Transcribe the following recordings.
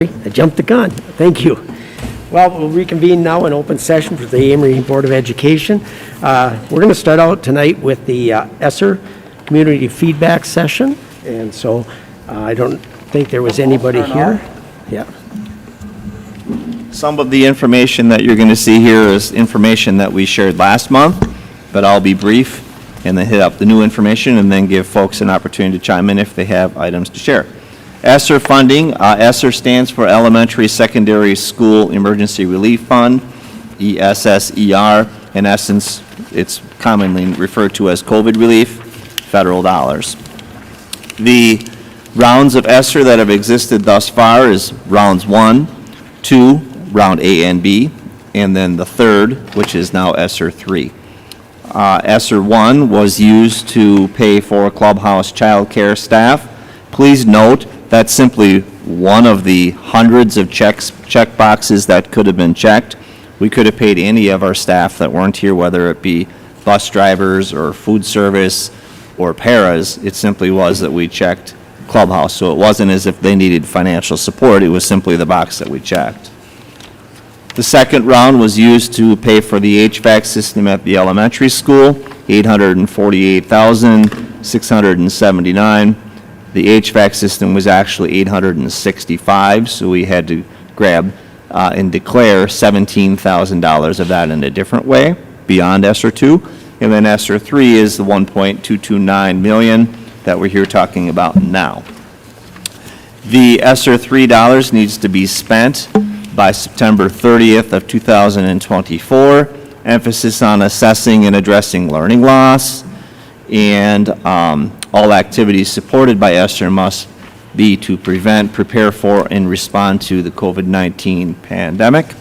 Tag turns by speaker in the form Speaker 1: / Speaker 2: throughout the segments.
Speaker 1: I jumped the gun. Thank you. Well, we'll reconvene now in open session for the Amery Board of Education. We're going to start out tonight with the Esser community feedback session. And so I don't think there was anybody here. Yeah.
Speaker 2: Some of the information that you're going to see here is information that we shared last month, but I'll be brief and then hit up the new information and then give folks an opportunity to chime in if they have items to share. Esser funding. Esser stands for Elementary Secondary School Emergency Relief Fund, ESSER. In essence, it's commonly referred to as COVID relief, federal dollars. The rounds of Esser that have existed thus far is rounds 1, 2, round A and B, and then the third, which is now Esser 3. Esser 1 was used to pay for clubhouse child care staff. Please note that's simply one of the hundreds of check boxes that could have been checked. We could have paid any of our staff that weren't here, whether it be bus drivers or food service or paras. It simply was that we checked clubhouse. So it wasn't as if they needed financial support. It was simply the box that we checked. The second round was used to pay for the HVAC system at the elementary school, $848,679. The HVAC system was actually $865, so we had to grab and declare $17,000 of that in a different way beyond Esser 2. And then Esser 3 is the $1.229 million that we're here talking about now. The Esser $3 needs to be spent by September 30th of 2024. Emphasis on assessing and addressing learning loss, and all activities supported by Esther must be to prevent, prepare for, and respond to the COVID-19 pandemic.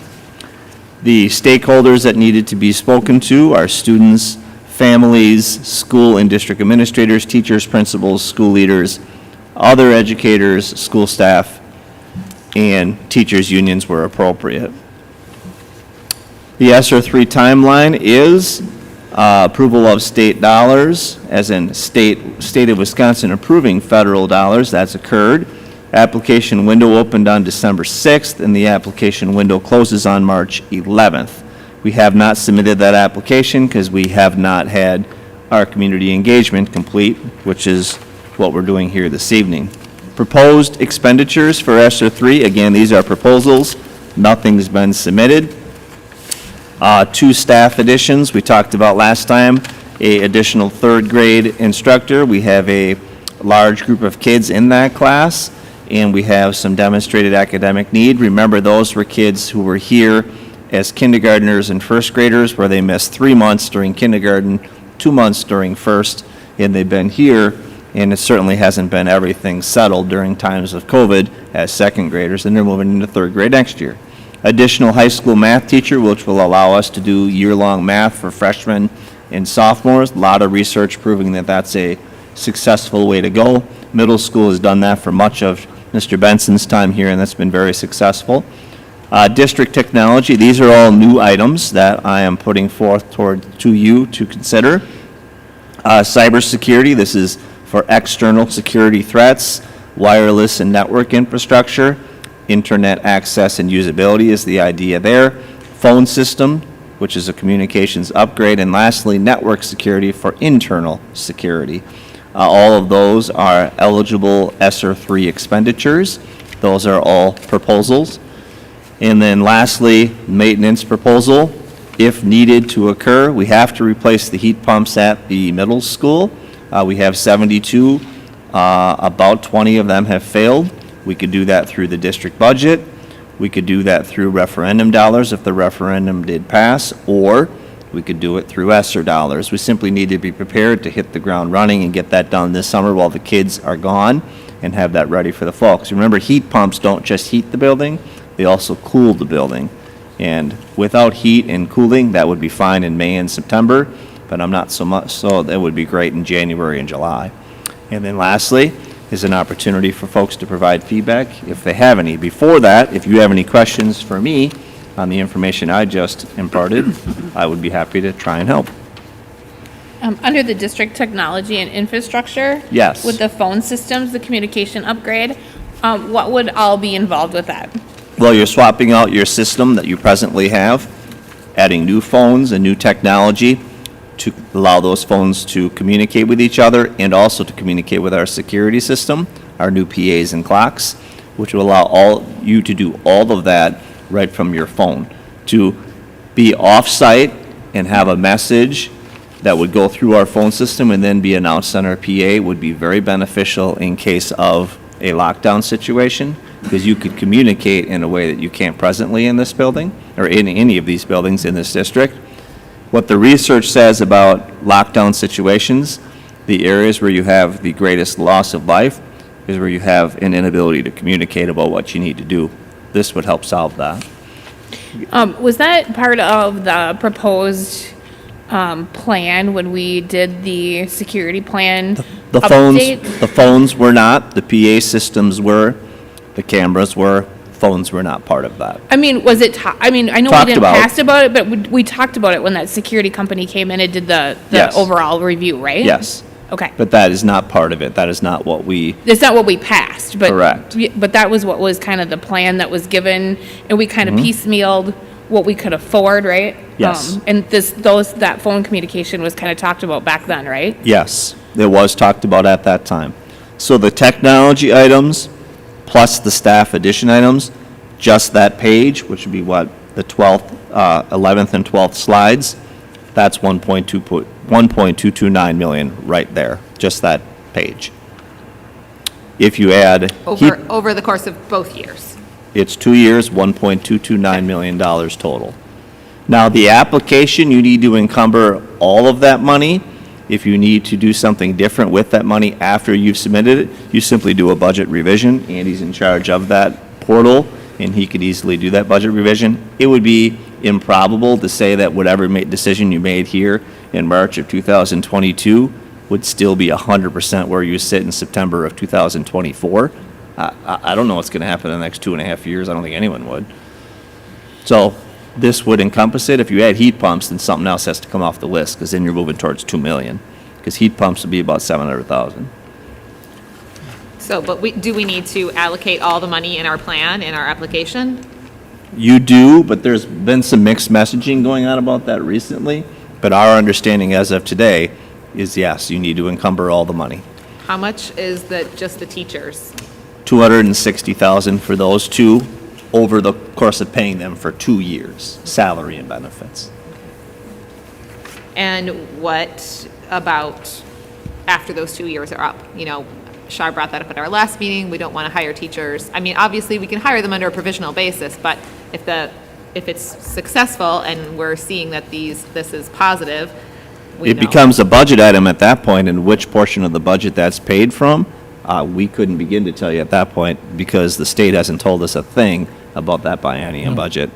Speaker 2: The stakeholders that needed to be spoken to are students, families, school and district administrators, teachers, principals, school leaders, other educators, school staff, and teachers' unions were appropriate. The Esser 3 timeline is approval of state dollars, as in state of Wisconsin approving federal dollars. That's occurred. Application window opened on December 6th, and the application window closes on March 11th. We have not submitted that application because we have not had our community engagement complete, which is what we're doing here this evening. Proposed expenditures for Esser 3. Again, these are proposals. Nothing's been submitted. 2 staff additions we talked about last time, a additional 3rd grade instructor. We have a large group of kids in that class, and we have some demonstrated academic need. Remember, those were kids who were here as kindergartners and 1st graders, where they missed 3 months during kindergarten, 2 months during 1st, and they've been here, and it certainly hasn't been everything settled during times of COVID as 2nd graders, and they're moving into 3rd grade next year. Additional high school math teacher, which will allow us to do year-long math for freshmen and sophomores. A lot of research proving that that's a successful way to go. Middle school has done that for much of Mr. Benson's time here, and that's been very successful. District technology, these are all new items that I am putting forth to you to consider. Cybersecurity, this is for external security threats, wireless and network infrastructure. Internet access and usability is the idea there. Phone system, which is a communications upgrade. And lastly, network security for internal security. All of those are eligible Esser 3 expenditures. Those are all proposals. And then lastly, maintenance proposal. If needed to occur, we have to replace the heat pumps at the middle school. We have 72. About 20 of them have failed. We could do that through the district budget. We could do that through referendum dollars if the referendum did pass, or we could do it through Esser dollars. We simply need to be prepared to hit the ground running and get that done this summer while the kids are gone and have that ready for the fall. Because remember, heat pumps don't just heat the building, they also cool the building. And without heat and cooling, that would be fine in May and September, but I'm not so much, so that would be great in January and July. And then lastly, is an opportunity for folks to provide feedback if they have any. Before that, if you have any questions for me on the information I just imparted, I would be happy to try and help.
Speaker 3: Under the district technology and infrastructure,
Speaker 2: Yes.
Speaker 3: with the phone systems, the communication upgrade, What would all be involved with that?
Speaker 2: Well, you're swapping out your system that you presently have, adding new phones and new technology to allow those phones to communicate with each other and also to communicate with our security system, our new PAs and clocks, which will allow you to do all of that right from your phone. To be off-site and have a message that would go through our phone system and then be announced on our PA would be very beneficial in case of a lockdown situation, because you could communicate in a way that you can't presently in this building, or in any of these buildings in this district. What the research says about lockdown situations, the areas where you have the greatest loss of life is where you have an inability to communicate about what you need to do. This would help solve that.
Speaker 3: Was that part of the proposed plan when we did the security plan
Speaker 2: The
Speaker 3: update?
Speaker 2: phones were not, the PA systems were, the cameras were, phones were not part of that.
Speaker 3: I mean, was it, I mean, I know we
Speaker 2: Talked
Speaker 3: didn't
Speaker 2: about.
Speaker 3: pass about it, but we talked about it when that security company came in and did the
Speaker 2: Yes.
Speaker 3: overall review, right?
Speaker 2: Yes,
Speaker 3: Okay.
Speaker 2: but that is not part of it. That is not what we,
Speaker 3: It's not what we passed, but.
Speaker 2: Correct.
Speaker 3: But that was what was kind of the plan that was given, and we kind of
Speaker 2: Mm-hmm.
Speaker 3: piecemealed what we could afford, right?
Speaker 2: Yes.
Speaker 3: And that phone communication was kind of talked about back then, right?
Speaker 2: yes, it was talked about at that time. So the technology items plus the staff addition items, just that page, which would be what, the 12th, 11th and 12th slides, that's 1.229 million right there, just that page. If you add,
Speaker 4: Over the course of both years.
Speaker 2: it's 2 years, $1.229 million total. Now, the application, you need to encumber all of that money. If you need to do something different with that money after you've submitted it, you simply do a budget revision. Andy's in charge of that portal, and he could easily do that budget revision. It would be improbable to say that whatever decision you made here in March of 2022 would still be 100% where you sit in September of 2024. I don't know what's going to happen in the next 2.5 years. I don't think anyone would. So this would encompass it. If you add heat pumps, then something else has to come off the list, because then you're moving towards 2 million, because heat pumps would be about 700,000.
Speaker 4: So, but do we need to allocate all the money in our plan, in our application?
Speaker 2: You do, but there's been some mixed messaging going on about that recently. But our understanding as of today is yes, you need to encumber all the money.
Speaker 4: How much is just the teachers?
Speaker 2: 260,000 for those two over the course of paying them for 2 years, salary and benefits.
Speaker 4: And what about after those 2 years are up? You know, Shar brought that up at our last meeting. We don't want to hire teachers. I mean, obviously, we can hire them under a provisional basis, but if it's successful and we're seeing that this is positive, we
Speaker 2: It
Speaker 4: know.
Speaker 2: becomes a budget item at that point, and which portion of the budget that's paid from, we couldn't begin to tell you at that point, because the state hasn't told us a thing about that biennium budget.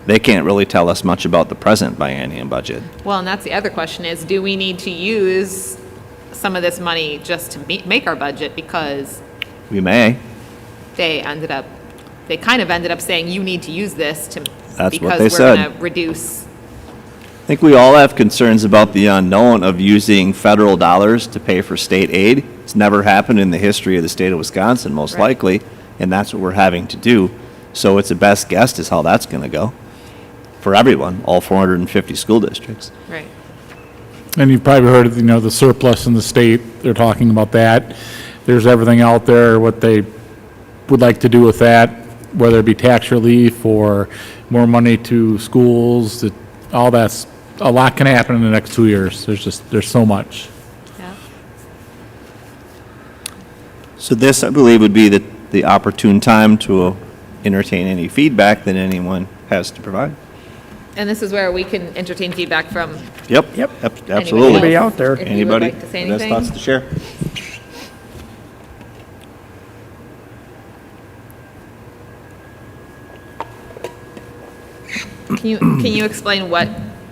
Speaker 2: They can't really tell us much about the present biennium budget.
Speaker 4: Well, and that's the other question is, do we need to use some of this money just to make our budget? Because
Speaker 2: We may.
Speaker 4: they kind of ended up saying, you need to use this to,
Speaker 2: That's what
Speaker 4: because
Speaker 2: they
Speaker 4: we're
Speaker 2: said.
Speaker 4: going to reduce.
Speaker 2: I think we all have concerns about the unknown of using federal dollars to pay for state aid. It's never happened in the history of the state of Wisconsin, most
Speaker 4: Right.
Speaker 2: likely, and that's what we're having to do. So it's a best guess is how that's going to go for everyone, all 450 school districts.
Speaker 4: Right.
Speaker 5: And you've probably heard, the surplus in the state, they're talking about that. There's everything out there, what they would like to do with that, whether it be tax relief or more money to schools, all that's, a lot can happen in the next 2 years. There's so much.
Speaker 4: Yeah.
Speaker 2: So this, I believe, would be the opportune time to entertain any feedback that anyone has to provide.
Speaker 4: And this is where we can entertain feedback from
Speaker 2: Yep.
Speaker 1: Yep.
Speaker 2: Absolutely.
Speaker 1: Anybody out there?
Speaker 4: If you would
Speaker 2: Anybody?
Speaker 4: like to say
Speaker 2: Best
Speaker 4: anything.
Speaker 2: thoughts to share?
Speaker 4: Can you explain what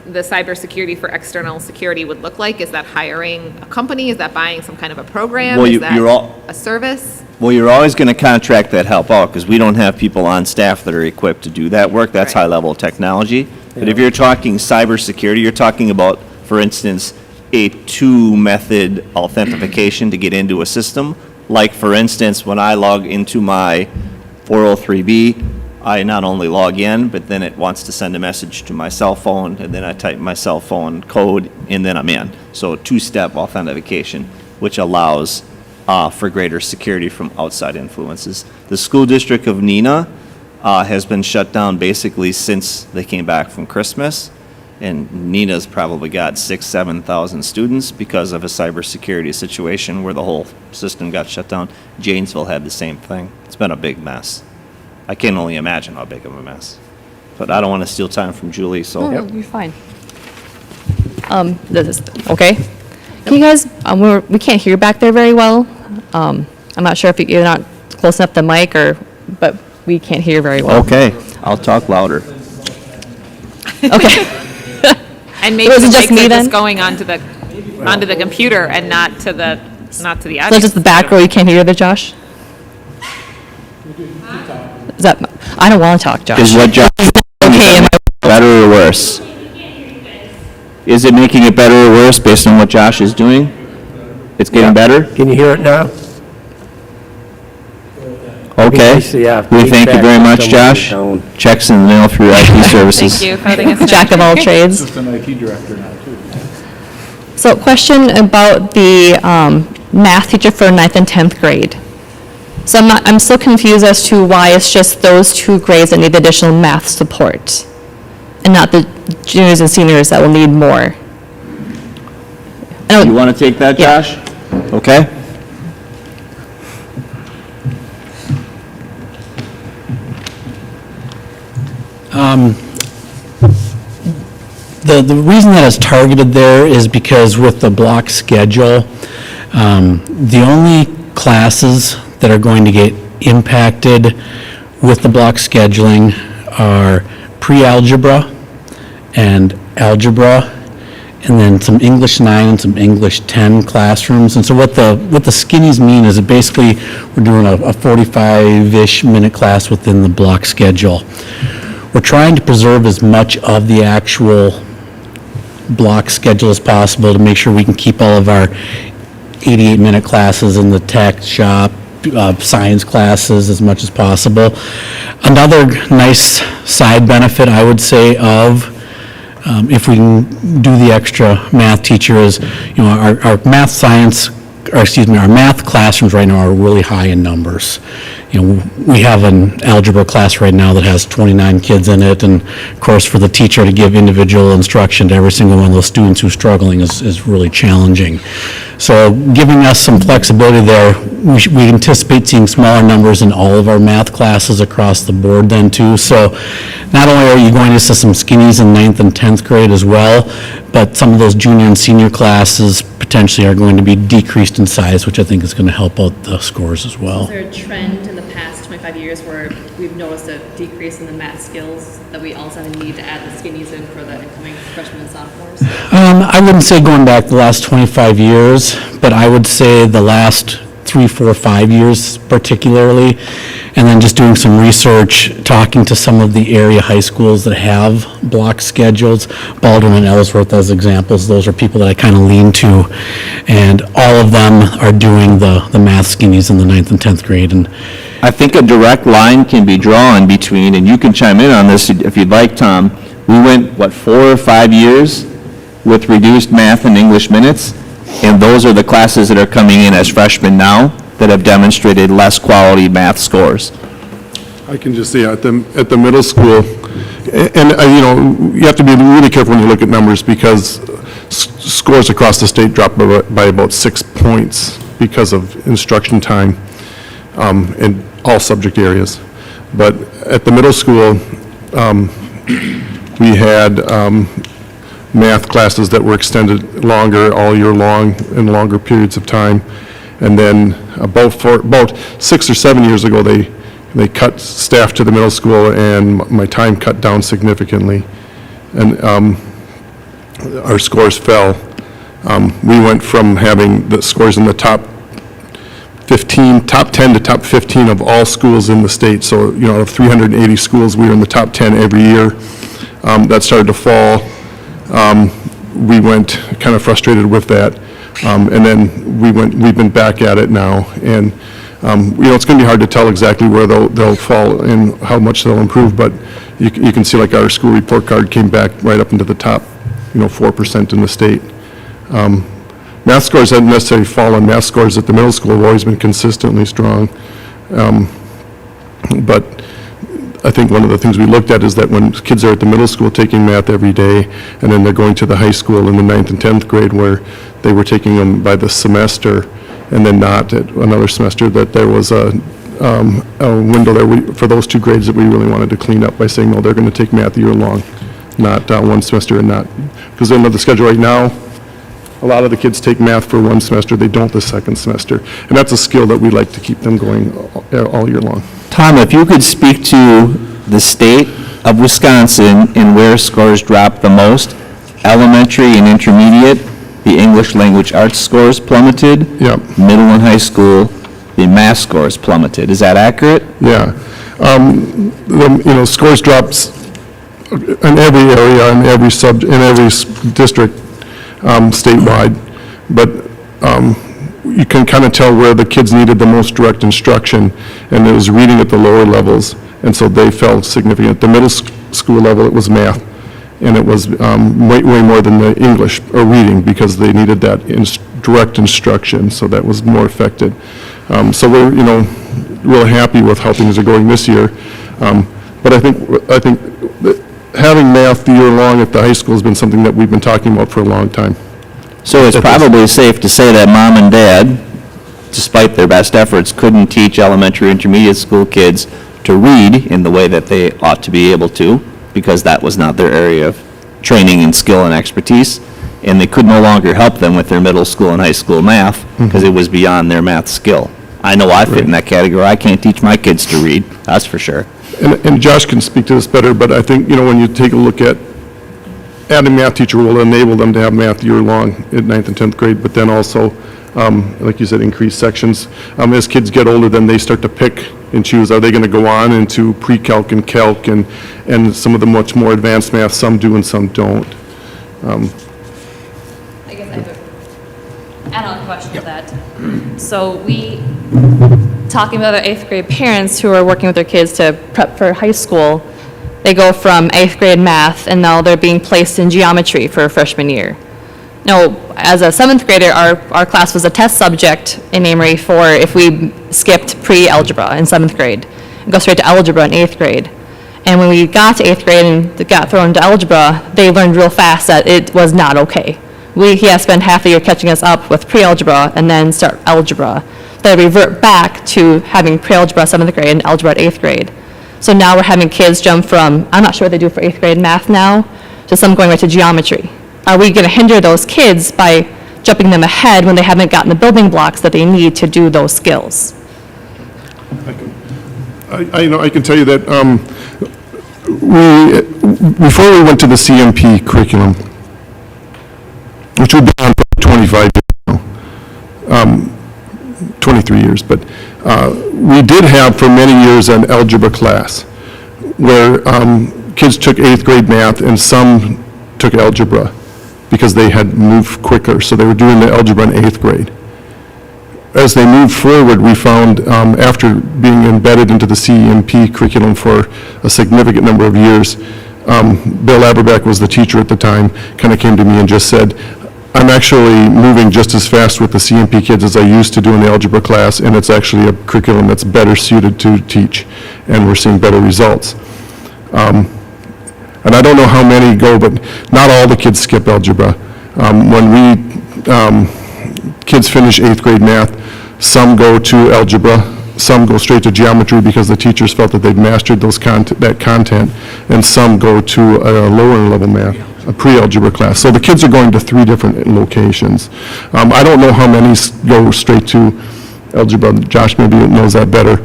Speaker 4: the cybersecurity for external security would look like? Is that hiring a company? Is that buying some kind of a program?
Speaker 2: Well,
Speaker 4: Is
Speaker 2: you're
Speaker 4: that
Speaker 2: all-
Speaker 4: a service?
Speaker 2: Well, you're always going to contract that help out, because we don't have people on staff that are equipped to do that work. That's
Speaker 4: Right.
Speaker 2: high-level technology. But if you're talking cybersecurity, you're talking about, for instance, a two-method authentication to get into a system, like, for instance, when I log into my 403B, I not only log in, but then it wants to send a message to my cell phone, and then I type my cell phone code, and then I'm in. So two-step authentication, which allows for greater security from outside influences. The school district of Neenah has been shut down basically since they came back from Christmas, and Neenah's probably got 6,000-7,000 students because of a cybersecurity situation where the whole system got shut down. Janesville had the same thing. It's been a big mess. I can only imagine how big of a mess. But I don't want to steal time from Julie, so.
Speaker 6: Oh, you're fine. Okay. Can you guys, we can't hear back there very well. I'm not sure if you're not close enough to the mic but we can't hear very well.
Speaker 2: Okay, I'll talk louder.
Speaker 6: Okay.
Speaker 4: And maybe
Speaker 6: Was
Speaker 4: the
Speaker 6: it just
Speaker 4: mics
Speaker 6: me
Speaker 4: are
Speaker 6: then?
Speaker 4: just going onto the computer and not to the audio.
Speaker 6: So just the back row you can't hear there, Josh? Is that, I don't want to talk, Josh.
Speaker 2: Is what Josh
Speaker 6: Okay, am I-
Speaker 2: better or worse? Is it making it better or worse based on what Josh is doing? It's getting better?
Speaker 1: Can you hear it now?
Speaker 2: Okay.
Speaker 1: Yeah,
Speaker 2: We thank you very much, Josh.
Speaker 1: Down.
Speaker 2: Checks in the mail through IT services.
Speaker 4: Thank you for letting us know.
Speaker 6: Jack of all trades.
Speaker 5: Assistant IT director now, too.
Speaker 6: So question about the math teacher for 9th and 10th grade. So I'm still confused as to why it's just those two grades that need additional math support and not the juniors and seniors that will need more.
Speaker 2: You want to take that,
Speaker 6: Yeah.
Speaker 2: Josh? Okay.
Speaker 7: The reason that it's targeted there is because with the block schedule, the only classes that are going to get impacted with the block scheduling are pre-algebra and algebra, and then some English 9 and some English 10 classrooms. And so what the skinnies mean is that basically we're doing a 45-ish minute class within the block schedule. We're trying to preserve as much of the actual block schedule as possible to make sure we can keep all of our 88-minute classes in the tech shop, science classes as much as possible. Another nice side benefit, I would say, of if we can do the extra math teacher is, our math science, our math classrooms right now are really high in numbers. We have an algebra class right now that has 29 kids in it, and of course, for the teacher to give individual instruction to every single one of those students who's struggling is really challenging. So giving us some flexibility there, we anticipate seeing smaller numbers in all of our math classes across the board then too. So not only are you going to see some skinnies in 9th and 10th grade as well, but some of those junior and senior classes potentially are going to be decreased in size, which I think is going to help out the scores as well.
Speaker 8: Is there a trend in the past 25 years where we've noticed a decrease in the math skills that we also need to add the skinnies in for the incoming freshmen and sophomores?
Speaker 7: I wouldn't say going back the last 25 years, but I would say the last 3, 4, 5 years particularly, and then just doing some research, talking to some of the area high schools that have block schedules, Baldwin and Ellsworth as examples. Those are people that I kind of lean to, and all of them are doing the math skinnies in the 9th and 10th grade. And
Speaker 2: I think a direct line can be drawn between, and you can chime in on this if you'd like, Tom. We went, 4 or 5 years with reduced math and English minutes, and those are the classes that are coming in as freshmen now that have demonstrated less quality math scores.
Speaker 9: I can just say at the middle school, and you have to be really careful when you look at numbers because scores across the state dropped by about 6 points because of instruction time in all subject areas. But at the middle school, we had math classes that were extended longer, all year long, in longer periods of time. And then about 6 or 7 years ago, they cut staff to the middle school, and my time cut down significantly. And our scores fell. We went from having the scores in the top 10 to top 15 of all schools in the state. So, out of 380 schools, we were in the top 10 every year. That started to fall. We went kind of frustrated with that. And then we've been back at it now, and, it's going to be hard to tell exactly where they'll fall and how much they'll improve, but you can see like our school report card came back right up into the top, 4% in the state. Math scores haven't necessarily fallen. Math scores at the middle school have always been consistently strong. But I think one of the things we looked at is that when kids are at the middle school taking math every day, and then they're going to the high school in the 9th and 10th grade where they were taking them by the semester and then not at another semester, that there was a window there for those two grades that we really wanted to clean up by saying, no, they're going to take math year long, not one semester and not. Because in the schedule right now, a lot of the kids take math for one semester, they don't the second semester. And that's a skill that we like to keep them going all year long.
Speaker 2: Tom, if you could speak to the state of Wisconsin and where scores dropped the most, elementary and intermediate, the English language arts scores plummeted.
Speaker 9: Yep.
Speaker 2: Middle and high school, the math scores plummeted. Is that accurate?
Speaker 9: Yeah. Scores drops in every area, in every district statewide, but you can kind of tell where the kids needed the most direct instruction, and it was reading at the lower levels, and so they fell significant. At the middle school level, it was math, and it was way more than the English or reading because they needed that direct instruction, so that was more affected. So we're, really happy with how things are going this year, but I think that having math year long at the high school has been something that we've been talking about for a long time.
Speaker 2: So it's probably safe to say that mom and dad, despite their best efforts, couldn't teach elementary, intermediate school kids to read in the way that they ought to be able to, because that was not their area of training and skill and expertise, and they could no longer help them with their middle school and high school math because it was beyond their math skill. I know I fit in that category. I can't teach my kids to read, that's for sure.
Speaker 9: And Josh can speak to this better, but I think, when you take a look at adding math teacher will enable them to have math year long at 9th and 10th grade, but then also, like you said, increase sections. As kids get older, then they start to pick and choose. Are they going to go on into pre-calc and calc and some of the much more advanced math? Some do and some don't.
Speaker 8: I guess I have an add-on question to that. So talking about our 8th grade parents who are working with their kids to prep for high school, they go from 8th grade math and now they're being placed in geometry for a freshman year. Now, as a 7th grader, our class was a test subject in Amery for if we skipped pre-algebra in 7th grade and go straight to algebra in 8th grade. And when we got to 8th grade and got thrown into algebra, they learned real fast that it was not okay. He has spent half the year catching us up with pre-algebra and then start algebra. They revert back to having pre-algebra 7th grade and algebra at 8th grade. So now we're having kids jump from, I'm not sure what they do for 8th grade math now, to some going right to geometry. Are we going to hinder those kids by jumping them ahead when they haven't gotten the building blocks that they need to do those skills?
Speaker 9: I can tell you that before we went to the CMP curriculum, which we've been on for 25 years now, 23 years, but we did have for many years an algebra class where kids took 8th grade math and some took algebra because they had moved quicker, so they were doing the algebra in 8th grade. As they moved forward, we found, after being embedded into the CEMP curriculum for a significant number of years, Bill Aberbeck was the teacher at the time, kind of came to me and just said, I'm actually moving just as fast with the CMP kids as I used to do in the algebra class, and it's actually a curriculum that's better suited to teach, and we're seeing better results. And I don't know how many go, but not all the kids skip algebra. When kids finish 8th grade math, some go to algebra, some go straight to geometry because the teachers felt that they'd mastered that content, and some go to a lower level math, a pre-algebra class. So the kids are going to 3 different locations. I don't know how many go straight to algebra. Josh maybe knows that better,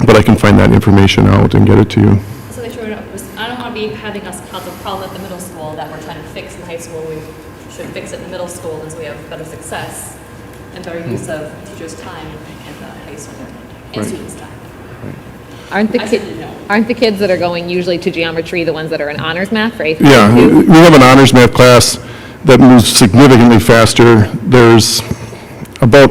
Speaker 9: but I can find that information out and get it to you.
Speaker 8: So they showed up, I don't want to be having us cause a problem at the middle school that we're trying to fix in high school. We should fix it in the middle school as we have better success and better use of teachers' time in the high school and students' time.
Speaker 4: Aren't
Speaker 8: I didn't know.
Speaker 4: the kids that are going usually to geometry the ones that are in honors math for 8th grade?
Speaker 9: Yeah, we have an honors math class that moves significantly faster. There's about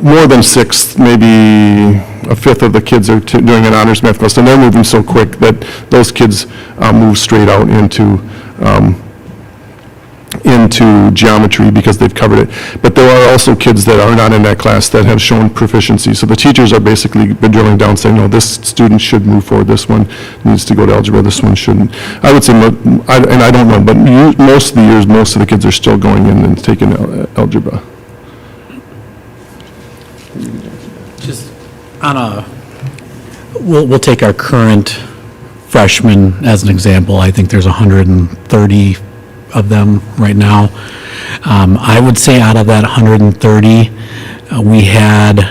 Speaker 9: more than 6, maybe a fifth of the kids are doing an honors math class, and they're moving so quick that those kids move straight out into geometry because they've covered it. But there are also kids that are not in that class that have shown proficiency. So the teachers are basically been drilling down saying, no, this student should move forward, this one needs to go to algebra, this one shouldn't. I would say, and I don't know, but most of the years, most of the kids are still going in and taking algebra.
Speaker 7: Just on a, we'll take our current freshmen as an example. I think there's 130 of them right now. I would say out of that 130, we had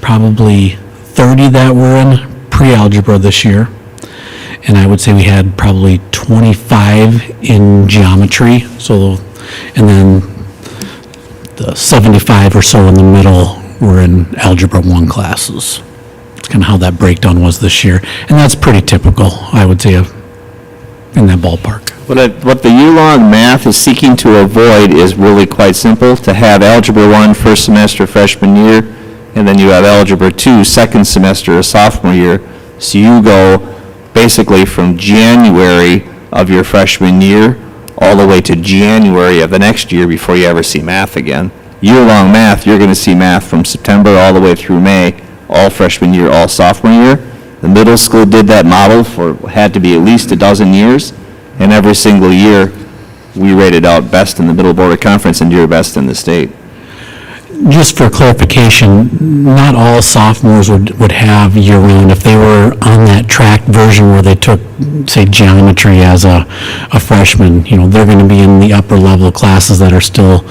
Speaker 7: probably 30 that were in pre-algebra this year. And I would say we had probably 25 in geometry. So, and then the 75 or so in the middle were in Algebra 1 classes. That's kind of how that breakdown was this year. And that's pretty typical, I would say, in that ballpark.
Speaker 2: What the year-long math is seeking to avoid is really quite simple, to have Algebra 1 first semester freshman year, and then you have Algebra 2 second semester of sophomore year. So you go basically from January of your freshman year all the way to January of the next year before you ever see math again. Year-long math, you're going to see math from September all the way through May, all freshman year, all sophomore year. The middle school did that model for, had to be at least a dozen years, and every single year we rated out best in the Middle Border Conference and year best in the state.
Speaker 7: Just for clarification, not all sophomores would have year-round. If they were on that track version where they took, say, geometry as a freshman, you know, they're going to be in the upper level classes that are still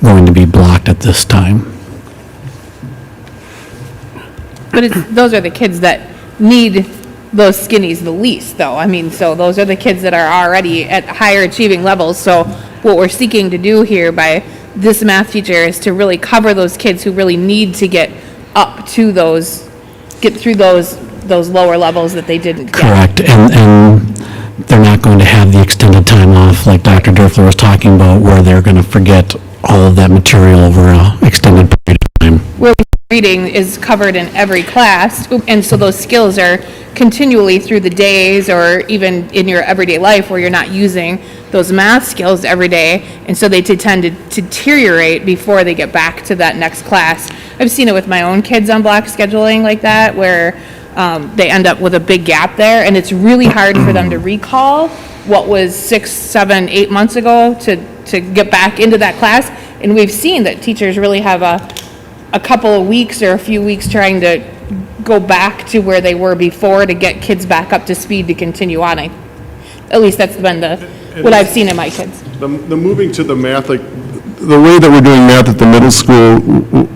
Speaker 7: going to be blocked at this time.
Speaker 3: But those are the kids that need those skinnies the least, though. I mean, so those are the kids that are already at higher achieving levels. So what we're seeking to do here by this math teacher is to really cover those kids who really need to get up to those, get through those lower levels that they didn't get.
Speaker 7: Correct, and they're not going to have the extended time off like Dr. Durfler was talking about, where they're going to forget all of that material over an extended period of time.
Speaker 3: Where reading is covered in every class, and so those skills are continually through the days or even in your everyday life where you're not using those math skills every day, and so they tend to deteriorate before they get back to that next class. I've seen it with my own kids on block scheduling like that, where they end up with a big gap there, and it's really hard for them to recall what was 6, 7, 8 months ago to get back into that class. And we've seen that teachers really have a couple of weeks or a few weeks trying to go back to where they were before to get kids back up to speed to continue on. At least that's been what I've seen in my kids.
Speaker 9: The moving to the math, like the way that we're doing math at the middle school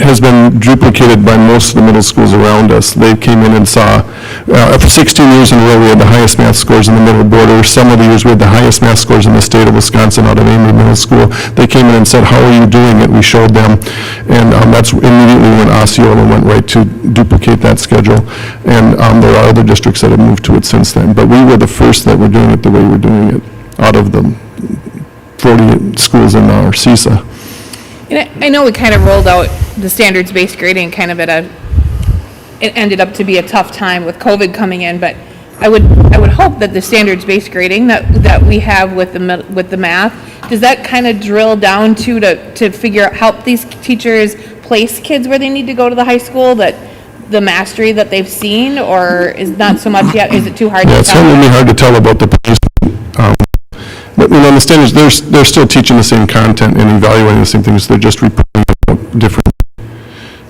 Speaker 9: has been duplicated by most of the middle schools around us. They came in and saw, for 16 years in a row, we had the highest math scores in the Middle Border. Some of the years we had the highest math scores in the state of Wisconsin out of Amery Middle School. They came in and said, how are you doing it? We showed them. And that's immediately when Osceola went right to duplicate that schedule. And there are other districts that have moved to it since then. But we were the first that were doing it the way we're doing it out of the 40 schools in our CISA.
Speaker 3: And I know we kind of rolled out the standards-based grading kind of it ended up to be a tough time with COVID coming in, but I would hope that the standards-based grading that we have with the math, does that kind of drill down to figure out, help these teachers place kids where they need to go to the high school, that the mastery that they've seen, or is not so much yet? Is it too hard to tell?
Speaker 9: It's really hard to tell about the placement. But on the standards, they're still teaching the same content and evaluating the same things. They're just reporting it differently.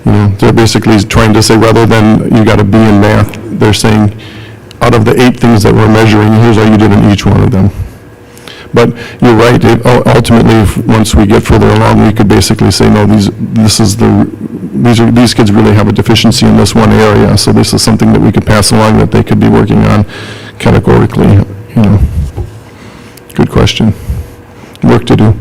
Speaker 9: You know, they're basically trying to say, rather than you got a B in math, they're saying, out of the 8 things that we're measuring, here's how you did in each one of them. But you're right. Ultimately, once we get further along, we could basically say, no, these kids really have a deficiency in this one area. So this is something that we could pass along that they could be working on categorically. You know. Good question. Work to do.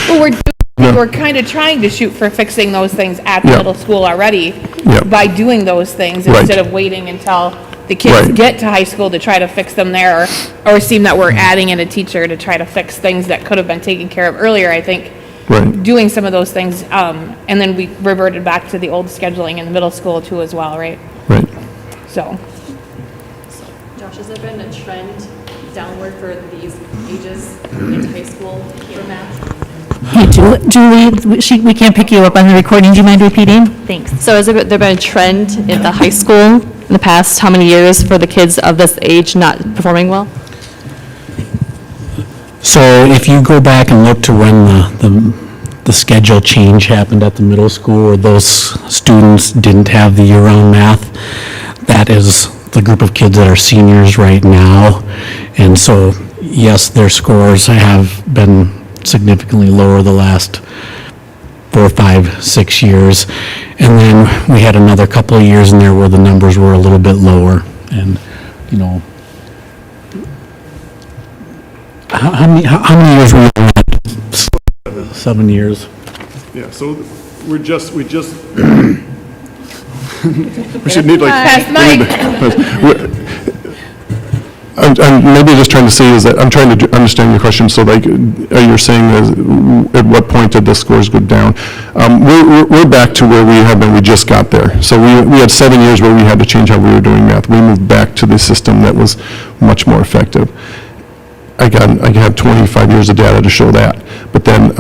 Speaker 3: Well, we're kind of trying to shoot for fixing those things at the
Speaker 9: Yeah.
Speaker 3: middle school already
Speaker 9: Yeah.
Speaker 3: by doing those things
Speaker 9: Right.
Speaker 3: instead of waiting until the kids
Speaker 9: Right.
Speaker 3: get to high school to try to fix them there, or seem that we're adding in a teacher to try to fix things that could have been taken care of earlier. I think
Speaker 9: Right.
Speaker 3: doing some of those things, and then we reverted back to the old scheduling in the middle school too as well, right?
Speaker 9: Right.
Speaker 3: So,
Speaker 8: Josh, has there been a trend downward for these ages into high school for math?
Speaker 10: Hey, Julie, we can't pick you up on the recording. Do you mind repeating? Thanks.
Speaker 8: So has there been a trend in the high school in the past how many years for the kids of this age not performing well?
Speaker 7: So if you go back and look to when the schedule change happened at the middle school, where those students didn't have the year-round math, that is the group of kids that are seniors right now. And so, yes, their scores have been significantly lower the last 4, 5, 6 years. And then we had another couple of years in there where the numbers were a little bit lower. And, you know, how many years were you in? 7 years.
Speaker 9: Yeah, so we just, we should need like.
Speaker 3: Pass Mike.
Speaker 9: I'm maybe just trying to say is that, I'm trying to understand your question, so like, you're saying is, at what point did the scores go down? We're back to where we have been, we just got there. So we had 7 years where we had to change how we were doing math. We moved back to the system that was much more effective. I have 25 years of data to show that. But then,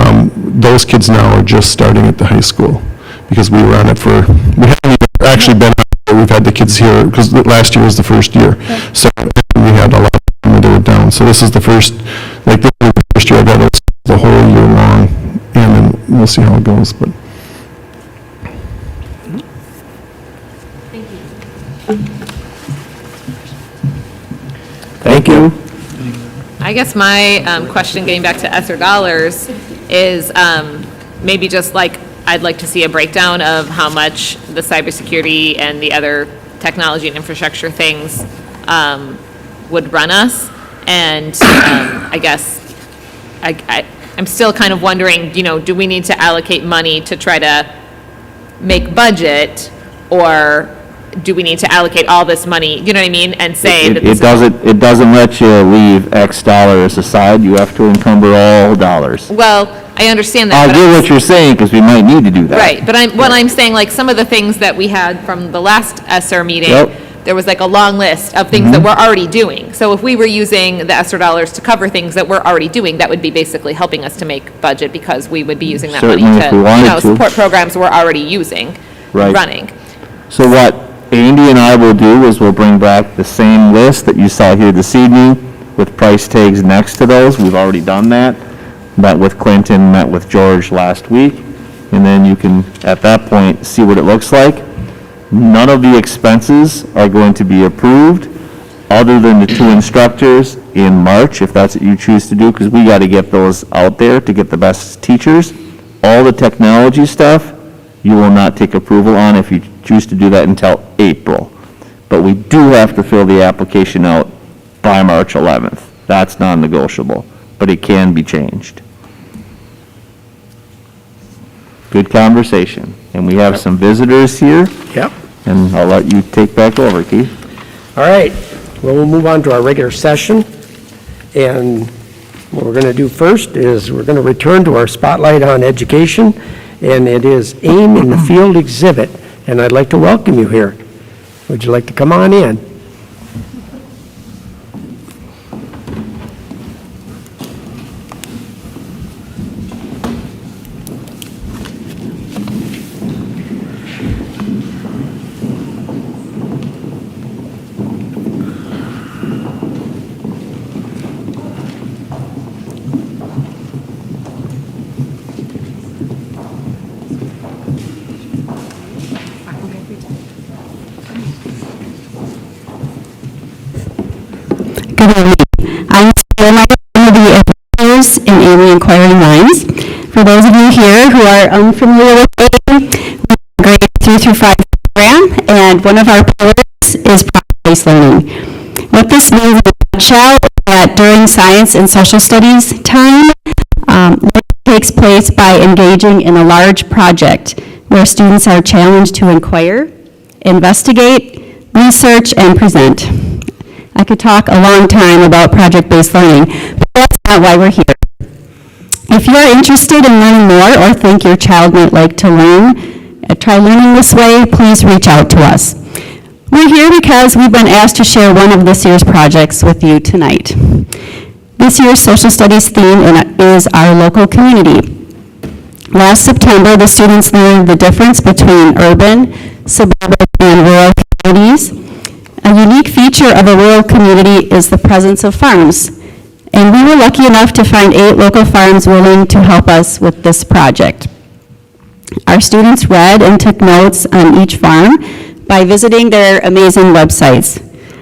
Speaker 9: those kids now are just starting at the high school, because we were on it for, we haven't even actually been on it. We've had the kids here, because last year was the first year. So we had a lot of them where they were down. So this is the first, like this is the first year I've had it the whole year long, and then we'll see how it goes, but.
Speaker 1: Thank you.
Speaker 4: I guess my question, getting back to Esser dollars, is maybe just like, I'd like to see a breakdown of how much the cybersecurity and the other technology and infrastructure things would run us. And I guess I'm still kind of wondering, you know, do we need to allocate money to try to make budget, or do we need to allocate all this money, you know what I mean, and say that this is...
Speaker 2: It doesn't let you leave X dollars aside, you have to encumber all dollars.
Speaker 4: Well, I understand that.
Speaker 2: I'll
Speaker 4: but
Speaker 2: get
Speaker 4: I'm-
Speaker 2: what you're saying, because we might need to do that.
Speaker 4: Right, but what I'm saying, like, some of the things that we had from the last Esser meeting,
Speaker 2: Yep.
Speaker 4: there was like a long list of things that we're already doing. So if we were using the Esser dollars to cover things that we're already doing, that would be basically helping us to make budget, because we would be using that money
Speaker 2: Certainly, if we
Speaker 4: to,
Speaker 2: wanted to.
Speaker 4: support programs we're already using,
Speaker 2: Right.
Speaker 4: running.
Speaker 2: So what Andy and I will do is we'll bring back the same list that you saw here this evening with price tags next to those. We've already done that. Met with Clinton, met with George last week. And then you can, at that point, see what it looks like. None of the expenses are going to be approved other than the 2 instructors in March, if that's what you choose to do, because we got to get those out there to get the best teachers. All the technology stuff, you will not take approval on if you choose to do that until April. But we do have to fill the application out by March 11th. That's non-negotiable, but it can be changed. Good conversation. And we have some visitors here,
Speaker 1: Yep.
Speaker 2: and I'll let you take back over, Keith.
Speaker 1: All right, well, we'll move on to our regular session. And what we're going to do first is we're going to return to our spotlight on education, and it is AIM in the Field exhibit. And I'd like to welcome you here. Would you like to come on in?
Speaker 11: Good evening. I'm one of the advisors in Amery Inquiring Minds. For those of you here who are unfamiliar with AIM, we have a grade 3 through 5 program, and one of our pillars is project-based learning. What this means in a nutshell is that during science and social studies time, learning takes place by engaging in a large project where students are challenged to inquire, investigate, research, and present. I could talk a long time about project-based learning, but that's not why we're here. If you are interested in learning more or think your child might like to try learning this way, please reach out to us. We're here because we've been asked to share one of this year's projects with you tonight. This year's social studies theme is our local community. Last September, the students learned the difference between urban, suburban, and rural communities. A unique feature of a rural community is the presence of farms, and we were lucky enough to find 8 local farms willing to help us with this project. Our students read and took notes on each farm by visiting their amazing websites.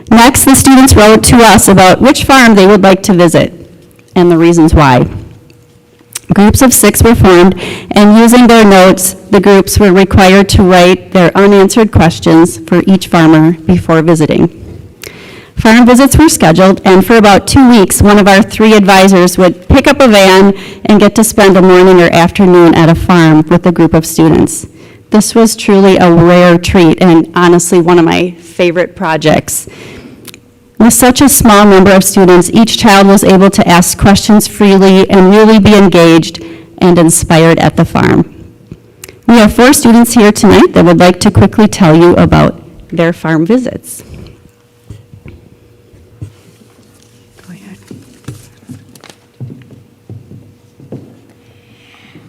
Speaker 11: Next, the students wrote to us about which farm they would like to visit and the reasons why. Groups of 6 were formed, and using their notes, the groups were required to write their unanswered questions for each farmer before visiting. Farm visits were scheduled, and for about 2 weeks, one of our 3 advisors would pick up a van and get to spend a morning or afternoon at a farm with a group of students. This was truly a rare treat, and honestly, one of my favorite projects. With such a small number of students, each child was able to ask questions freely and really be engaged and inspired at the farm. We have 4 students here tonight that would like to quickly tell you about their farm visits. Go ahead.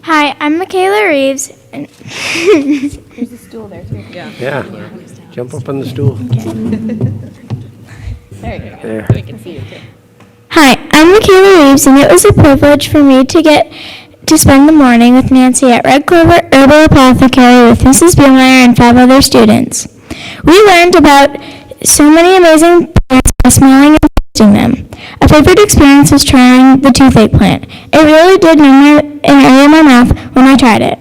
Speaker 12: Hi, I'm Michaela Reeves. And
Speaker 3: There's a stool there too.
Speaker 1: Yeah. Jump up on the stool.
Speaker 3: There you go.
Speaker 1: There.
Speaker 3: So we can see you too.
Speaker 12: Hi, I'm Michaela Reeves, and it was a privilege for me to get to spend the morning with Nancy at Red Clover Herbal Apothecary with Mrs. Bielmeyer and 5 other students. We learned about so many amazing plants by smelling and tasting them. A favorite experience was trying the toothache plant. It really did numb an area in my mouth when I tried it.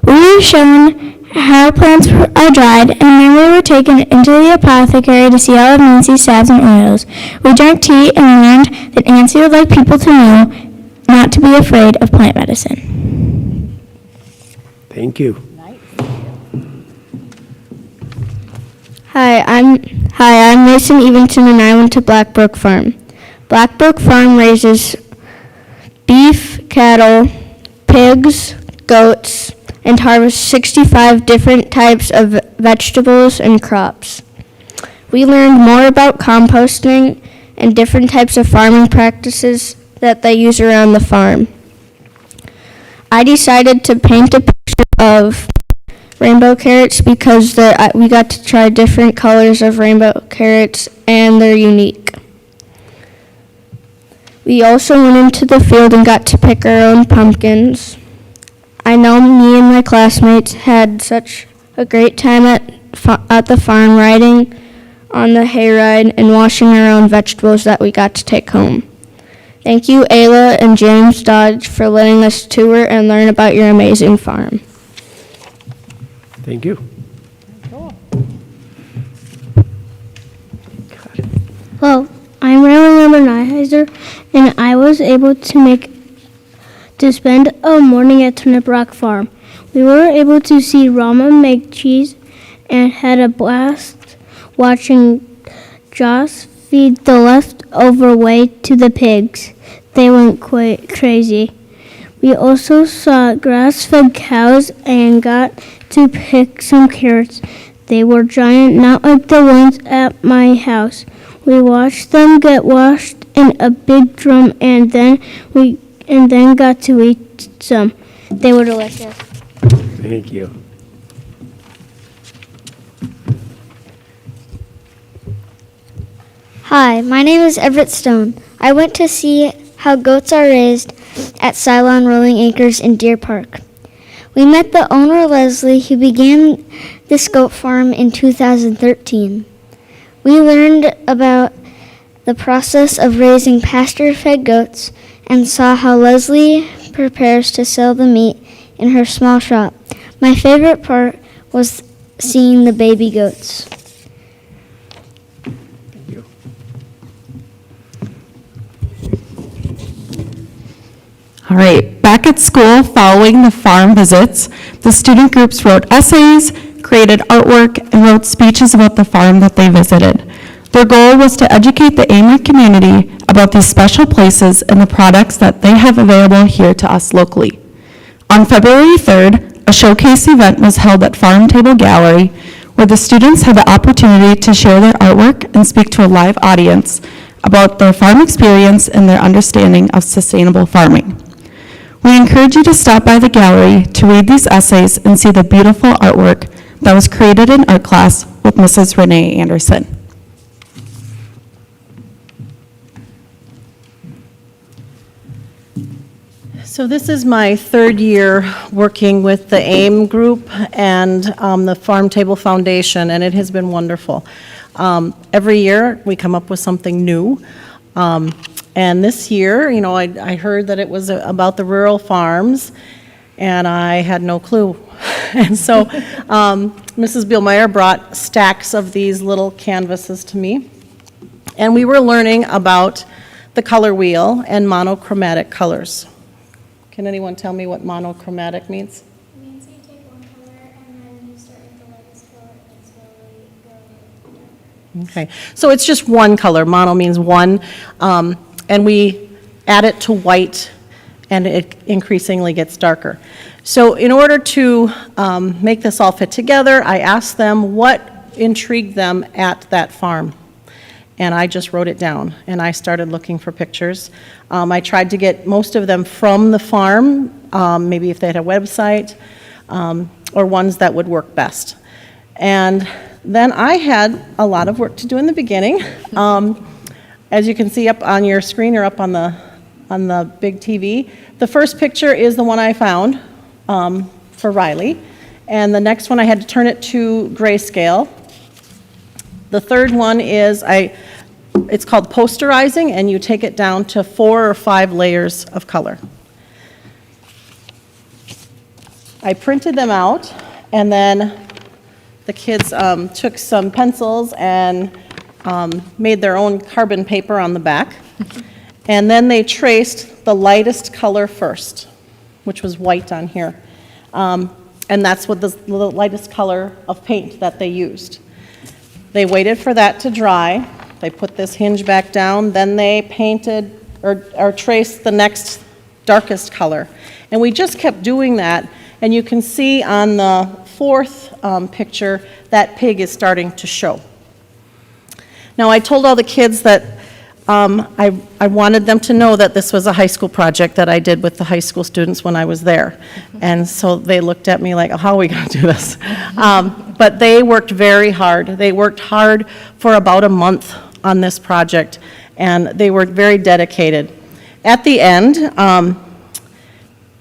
Speaker 12: We were shown how plants are dried, and then we were taken into the apothecary to see all of Nancy's salves and oils. We drank tea and learned that Nancy would like people to know not to be afraid of plant medicine.
Speaker 1: Thank you.
Speaker 12: Hi, I'm Mason Evenson, and I went to Blackbrook Farm. Blackbrook Farm raises beef, cattle, pigs, goats, and harvests 65 different types of vegetables and crops. We learned more about composting and different types of farming practices that they use around the farm. I decided to paint a picture of rainbow carrots because we got to try different colors of rainbow carrots, and they're unique. We also went into the field and got to pick our own pumpkins. I know me and my classmates had such a great time at the farm, riding on the hayride and washing our own vegetables that we got to take home. Thank you, Ela and James Dodge, for letting us tour and learn about your amazing farm.
Speaker 1: Thank you.
Speaker 12: Well, I'm Raylan Nyheiser, and I was able to spend a morning at Turnip Rock Farm. We were able to see Rama make cheese and had a blast watching Joss feed the leftover whey to the pigs. They went quite crazy. We also saw grass-fed cows and got to pick some carrots. They were giant, not like the ones at my house. We watched them get washed in a big drum, and then got to eat some. They were delicious.
Speaker 1: Thank you.
Speaker 12: Hi, my name is Everett Stone. I went to see how goats are raised at Cylon Rolling Acres in Deer Park. We met the owner, Leslie, who began this goat farm in 2013. We learned about the process of raising pasture-fed goats and saw how Leslie prepares to sell the meat in her small shop. My favorite part was seeing the baby goats.
Speaker 13: All right, back at school following the farm visits, the student groups wrote essays,
Speaker 14: created artwork, and wrote speeches about the farm that they visited. Their goal was to educate the Amery community about these special places and the products that they have available here to us locally. On February 3rd, a showcase event was held at Farm Table Gallery, where the students had the opportunity to share their artwork and speak to a live audience about their farm experience and their understanding of sustainable farming. We encourage you to stop by the gallery to read these essays and see the beautiful artwork that was created in art class with Mrs. Renee Anderson.
Speaker 15: So this is my third year working with the AIM group and the Farm Table Foundation, and it has been wonderful. Every year, we come up with something new. And this year, you know, I heard that it was about the rural farms, and I had no clue. And so Mrs. Bielmeyer brought stacks of these little canvases to me, and we were learning about the color wheel and monochromatic colors. Can anyone tell me what monochromatic means?
Speaker 12: It means you take one color and then you start with the lightest color and slowly go darker.
Speaker 15: Okay, so it's just one color. Mono means one, and we add it to white, and it increasingly gets darker. So in order to make this all fit together, I asked them what intrigued them at that farm. And I just wrote it down, and I started looking for pictures. I tried to get most of them from the farm, maybe if they had a website, or ones that would work best. And then I had a lot of work to do in the beginning. As you can see up on your screen or up on the big TV, the first picture is the one I found for Riley, and the next one I had to turn it to grayscale. The third one is, it's called posterizing, and you take it down to 4 or 5 layers of color. I printed them out, and then the kids took some pencils and made their own carbon paper on the back. And then they traced the lightest color first, which was white on here. And that's what the lightest color of paint that they used. They waited for that to dry. They put this hinge back down. Then they painted or traced the next darkest color. And we just kept doing that. And you can see on the fourth picture that pig is starting to show. Now, I told all the kids that I wanted them to know that this was a high school project that I did with the high school students when I was there. And so they looked at me like, how are we going to do this? But they worked very hard. They worked hard for about a month on this project, and they were very dedicated. At the end,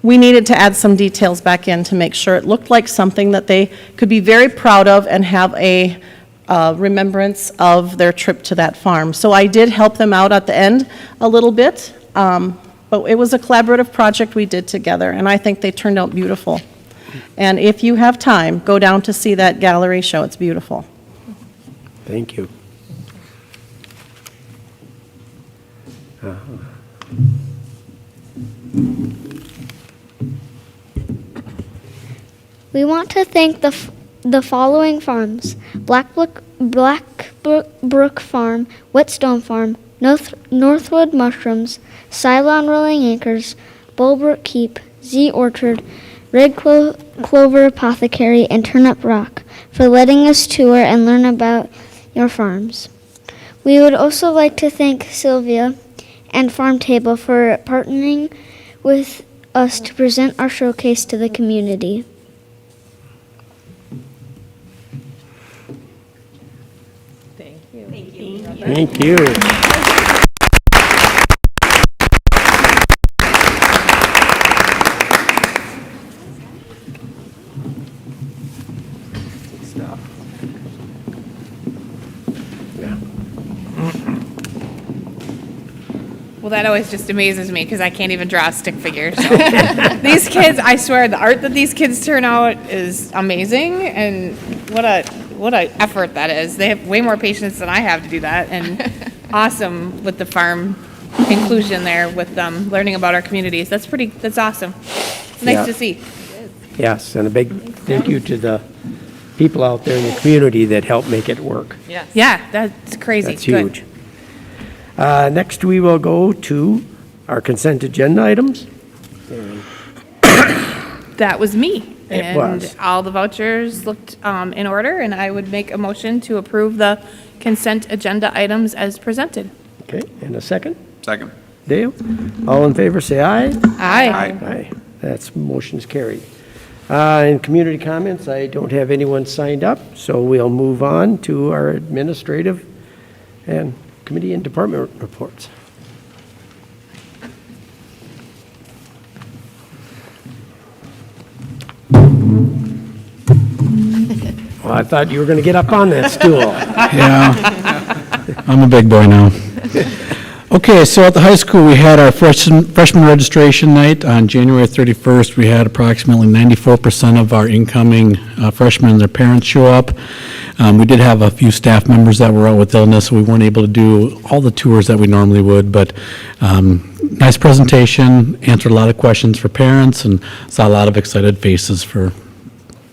Speaker 15: we needed to add some details back in to make sure it looked like something that they could be very proud of and have a remembrance of their trip to that farm. So I did help them out at the end a little bit, but it was a collaborative project we did together, and I think they turned out beautiful. And if you have time, go down to see that gallery show. It's beautiful.
Speaker 1: Thank you.
Speaker 12: We want to thank the following farms: Blackbrook Farm, Whetstone Farm, Northwood Mushrooms, Cylon Rolling Acres, Bullbrook Keep, Z Orchard, Red Clover Apothecary, and Turnip Rock for letting us tour and learn about your farms. We would also like to thank Sylvia and Farm Table for partnering with us to present our showcase to the community.
Speaker 1: Thank you.
Speaker 3: Well, that always just amazes me because I can't even draw a stick figure. So. These kids, I swear, the art that these kids turn out is amazing, and what a effort that is. They have way more patience than I have to do that, and awesome with the farm inclusion there with them learning about our communities. That's awesome. It's nice to see.
Speaker 1: Yes, and a big thank you to the people out there in the community that help make it work.
Speaker 4: Yes.
Speaker 3: Yeah, that's crazy.
Speaker 1: That's
Speaker 3: Good.
Speaker 1: huge. Next, we will go to our consent agenda items.
Speaker 3: That was me.
Speaker 1: It was.
Speaker 3: And all the vouchers looked in order, and I would make a motion to approve the consent agenda items as presented.
Speaker 1: Okay, and a second?
Speaker 2: Second.
Speaker 1: Dale? All in favor, say aye.
Speaker 3: Aye.
Speaker 1: Aye. That's, motion's carried. In community comments, I don't have anyone signed up, so we'll move on to our administrative and committee and department reports. Well, I thought you were going to get up on that stool.
Speaker 7: Yeah, I'm a big boy now. Okay, so at the high school, we had our freshman registration night on January 31st. We had approximately 94% of our incoming freshmen and their parents show up. We did have a few staff members that were out with illness, so we weren't able to do all the tours that we normally would, but nice presentation, answered a lot of questions for parents, and saw a lot of excited faces for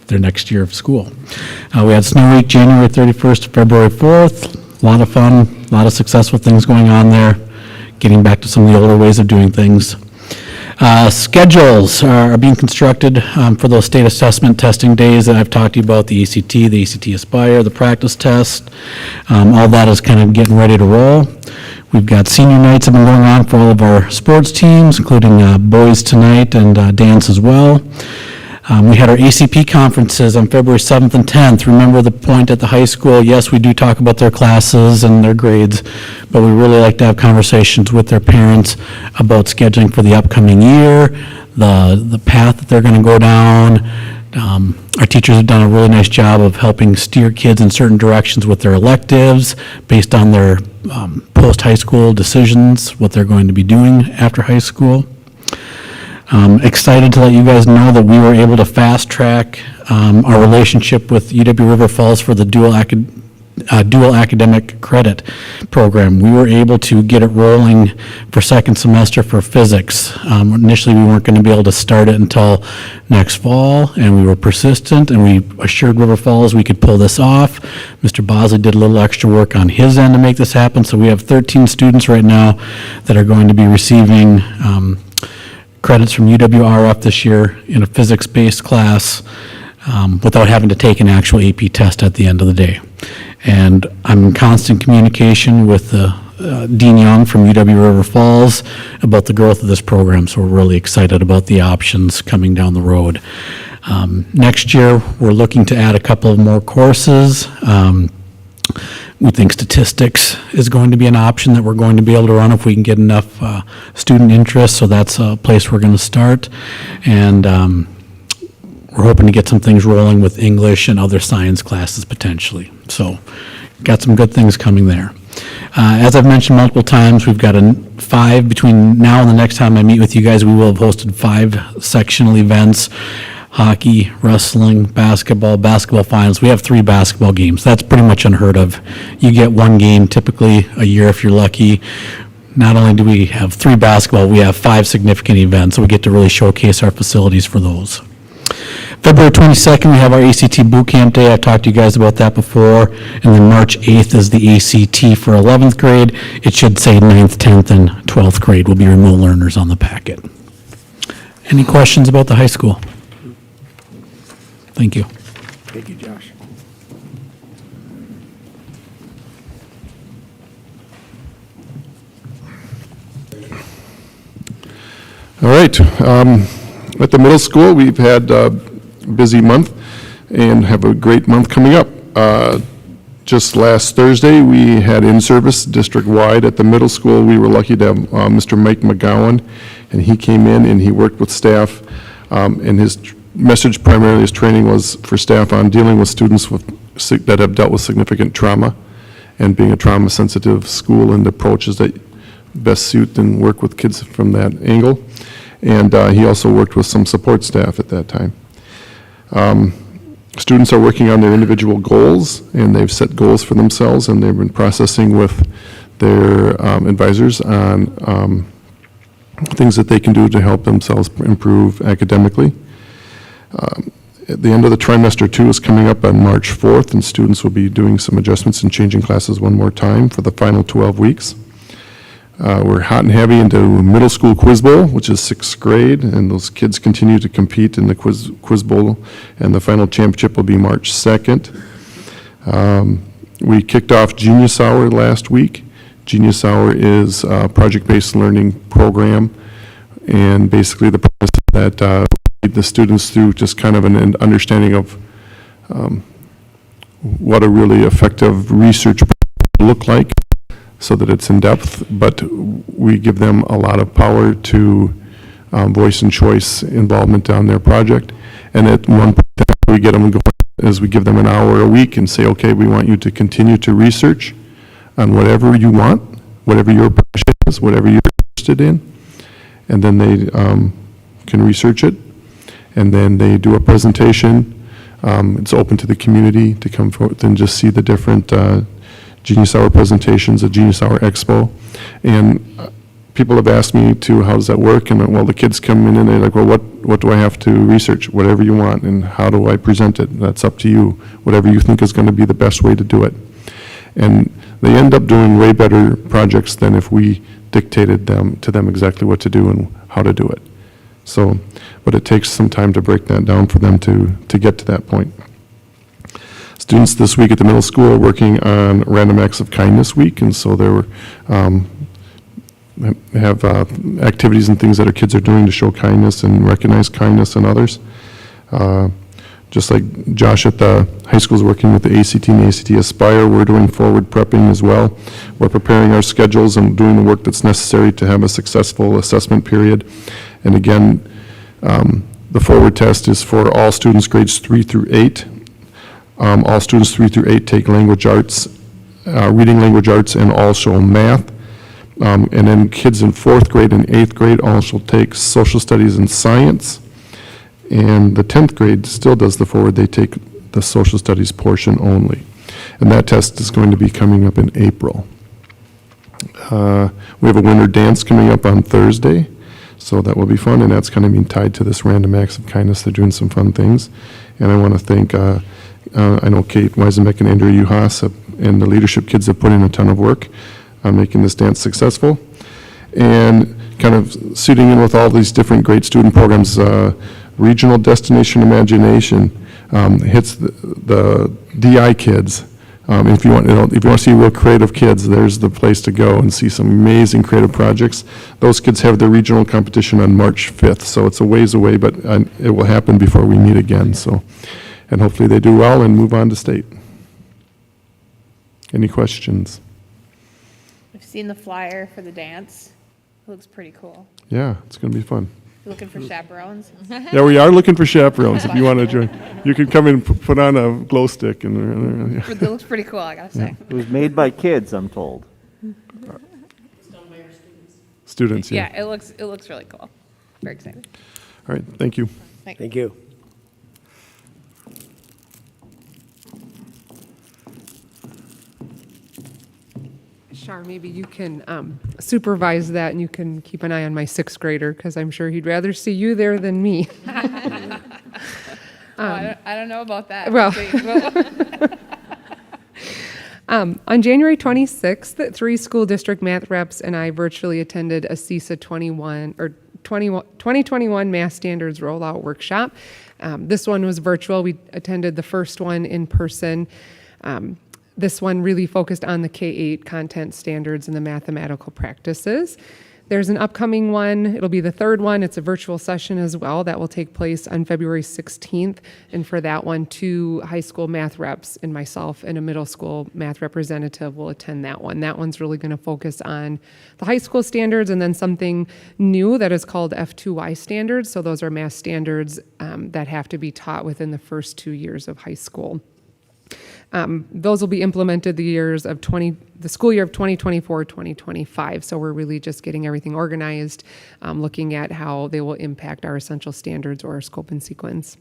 Speaker 7: their next year of school. We had Snow Week January 31st to February 4th. A lot of fun, a lot of successful things going on there, getting back to some of the older ways of doing things. Schedules are being constructed for those state assessment testing days that I've talked to you about, the ACT Aspire, the practice test. All that is kind of getting ready to roll. We've got senior nights have been going on for all of our sports teams, including boys tonight and dance as well. We had our Ecp Conferences on February 7th and 10th. Remember the point at the high school, yes, we do talk about their classes and their grades, but we really like to have conversations with their parents about scheduling for the upcoming year, the path that they're going to go down. Our teachers have done a really nice job of helping steer kids in certain directions with their electives based on their post-high school decisions, what they're going to be doing after high school. Excited to let you guys know that we were able to fast track our relationship with UW River Falls for the dual academic credit program. We were able to get it rolling for second semester for physics. Initially, we weren't going to be able to start it until next fall, and we were persistent, and we assured River Falls we could pull this off. Mr. Bosley did a little extra work on his end to make this happen, so we have 13 students right now that are going to be receiving credits from UWRF this year in a physics-based class without having to take an actual AP test at the end of the day. And I'm in constant communication with Dean Young from UW River Falls about the growth of this program, so we're really excited about the options coming down the road. Next year, we're looking to add a couple of more courses. We think statistics is going to be an option that we're going to be able to run if we can get enough student interest, so that's a place we're going to start. And we're hoping to get some things rolling with English and other science classes potentially. So got some good things coming there. As I've mentioned multiple times, we've got between now and the next time I meet with you guys, we will have hosted 5 sectional events. Hockey, wrestling, basketball finals. We have 3 basketball games. That's pretty much unheard of. You get 1 game typically a year if you're lucky. Not only do we have 3 basketball, we have 5 significant events, so we get to really showcase our facilities for those. February 22nd, we have our ACT Boot Camp Day. I've talked to you guys about that before. And then March 8th is the ACT for 11th grade. It should say 9th, 10th, and 12th grade will be remote learners on the packet. Any questions about the high school? Thank you.
Speaker 1: Thank you, Josh.
Speaker 9: All right. At the middle school, we've had a busy month and have a great month coming up. Just last Thursday, we had in-service district-wide at the middle school. We were lucky to have Mr. Mike McGowan, and he came in and he worked with staff, and his message primarily, his training was for staff on dealing with students that have dealt with significant trauma and being a trauma-sensitive school and approaches that best suit and work with kids from that angle. And he also worked with some support staff at that time. Students are working on their individual goals, and they've set goals for themselves, and they've been processing with their advisors on things that they can do to help themselves improve academically. the end of the trimester 2 is coming up on March 4th, and students will be doing some adjustments and changing classes one more time for the final 12 weeks. We're hot and heavy into middle school quiz bowl, which is 6th grade, and those kids continue to compete in the quiz bowl, and the final championship will be March 2nd. We kicked off Genius Hour last week. Genius Hour is a project-based learning program, and basically the premise is that lead the students through just kind of an understanding of what a really effective research will look like, so that it's in depth, but we give them a lot of power to voice and choice involvement on their project. And at one point that we get them going is we give them an hour a week and say, okay, we want you to continue to research on whatever you want, whatever your passion is, whatever you're interested in, and then they can research it, and then they do a presentation. It's open to the community to come forth and just see the different Genius Hour presentations, a Genius Hour Expo, and people have asked me to, how does that work? And well, the kids come in and they're like, well, what do I have to research? Whatever you want, and how do I present it? That's up to you. Whatever you think is going to be the best way to do it. And they end up doing way better projects than if we dictated to them exactly what to do and how to do it. So, but it takes some time to break that down for them to get to that point. Students this week at the middle school are working on Random Acts of Kindness Week, and so they have activities and things that our kids are doing to show kindness and recognize kindness in others. Just like Josh at the high school is working with the ACT and ACT Aspire, we're doing forward prepping as well. We're preparing our schedules and doing the work that's necessary to have a successful assessment period. And again, the forward test is for all students grades 3 through 8. All students 3 through 8 take language arts, reading language arts, and also math. And then kids in 4th grade and 8th grade also take social studies and science. And the 10th grade still does the forward. They take the social studies portion only. And that test is going to be coming up in April. We have a winter dance coming up on Thursday, so that will be fun, and that's kind of being tied to this Random Acts of Kindness. They're doing some fun things. And I want to thank, I know Kate Weisenbeck and Andrew Uhas and the leadership kids have put in a ton of work on making this dance successful. And kind of suiting in with all these different great student programs, Regional Destination Imagination hits the DI kids. If you want to see real creative kids, there's the place to go and see some amazing creative projects. Those kids have their regional competition on March 5th, so it's a ways away, but it will happen before we meet again. So, and hopefully they do well and move on to state. Any questions?
Speaker 3: I've seen the flyer for the dance. It looks pretty cool.
Speaker 9: Yeah, it's going to be fun.
Speaker 3: You looking for chaperones?
Speaker 9: Yeah, we are looking for chaperones if you want to join. You can come in and put on a glow stick. And
Speaker 3: It looks pretty cool, I gotta say.
Speaker 2: It was made by kids, I'm told.
Speaker 9: Students, yeah.
Speaker 3: Yeah, it looks really cool. Very excited.
Speaker 9: All right, thank you.
Speaker 1: Thank you.
Speaker 16: Shar, maybe you can supervise that, and you can keep an eye on my 6th grader, because I'm sure he'd rather see you there than me.
Speaker 3: I don't know about that.
Speaker 16: Well, on January 26th, 3 school district math reps and I virtually attended a CISA 2021 Math Standards Rollout Workshop. This one was virtual. We attended the first one in person. This one really focused on the K-8 content standards and the mathematical practices. There's an upcoming one. It'll be the 3rd one. It's a virtual session as well that will take place on February 16th. And for that one, 2 high school math reps and myself and a middle school math representative will attend that one. That one's really going to focus on the high school standards and then something new that is called F2Y standards. So those are math standards that have to be taught within the first 2 years of high school. Those will be implemented the school year of 2024-2025. So we're really just getting everything organized, looking at how they will impact our essential standards or our scope and sequence.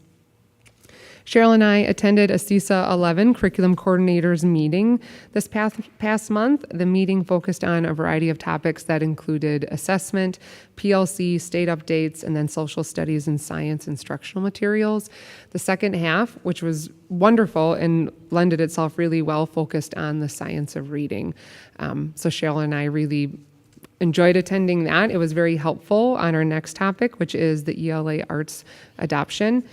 Speaker 16: Cheryl and I attended a CISA 11 curriculum coordinators meeting this past month. The meeting focused on a variety of topics that included assessment, PLC, state updates, and then social studies and science instructional materials. The second half, which was wonderful and blended itself really well, focused on the science of reading. So Cheryl and I really enjoyed attending that. It was very helpful on our next topic, which is the Ela Arts Adoption.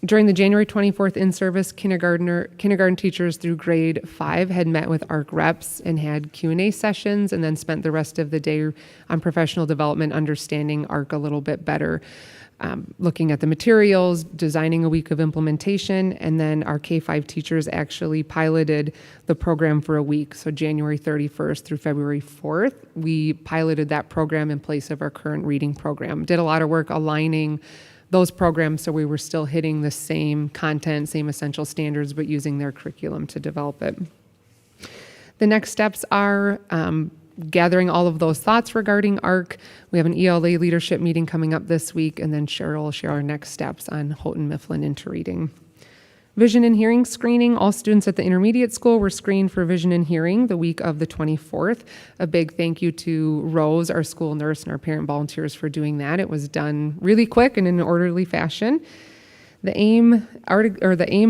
Speaker 16: During the January 24th in-service, kindergarten teachers through grade 5 had met with ARC reps and had Q&A sessions, and then spent the rest of the day on professional development, understanding ARC a little bit better, looking at the materials, designing a week of implementation, and then our K-5 teachers actually piloted the program for a week. So January 31st through February 4th, we piloted that program in place of our current reading program. Did a lot of work aligning those programs so we were still hitting the same content, same essential standards, but using their curriculum to develop it. The next steps are gathering all of those thoughts regarding ARC. We have an ELA leadership meeting coming up this week, and then Cheryl will share our next steps on Houghton Mifflin into reading. Vision and hearing screening. All students at the intermediate school were screened for vision and hearing the week of the 24th. A big thank you to Rose, our school nurse, and our parent volunteers for doing that. It was done really quick and in an orderly fashion. The AIM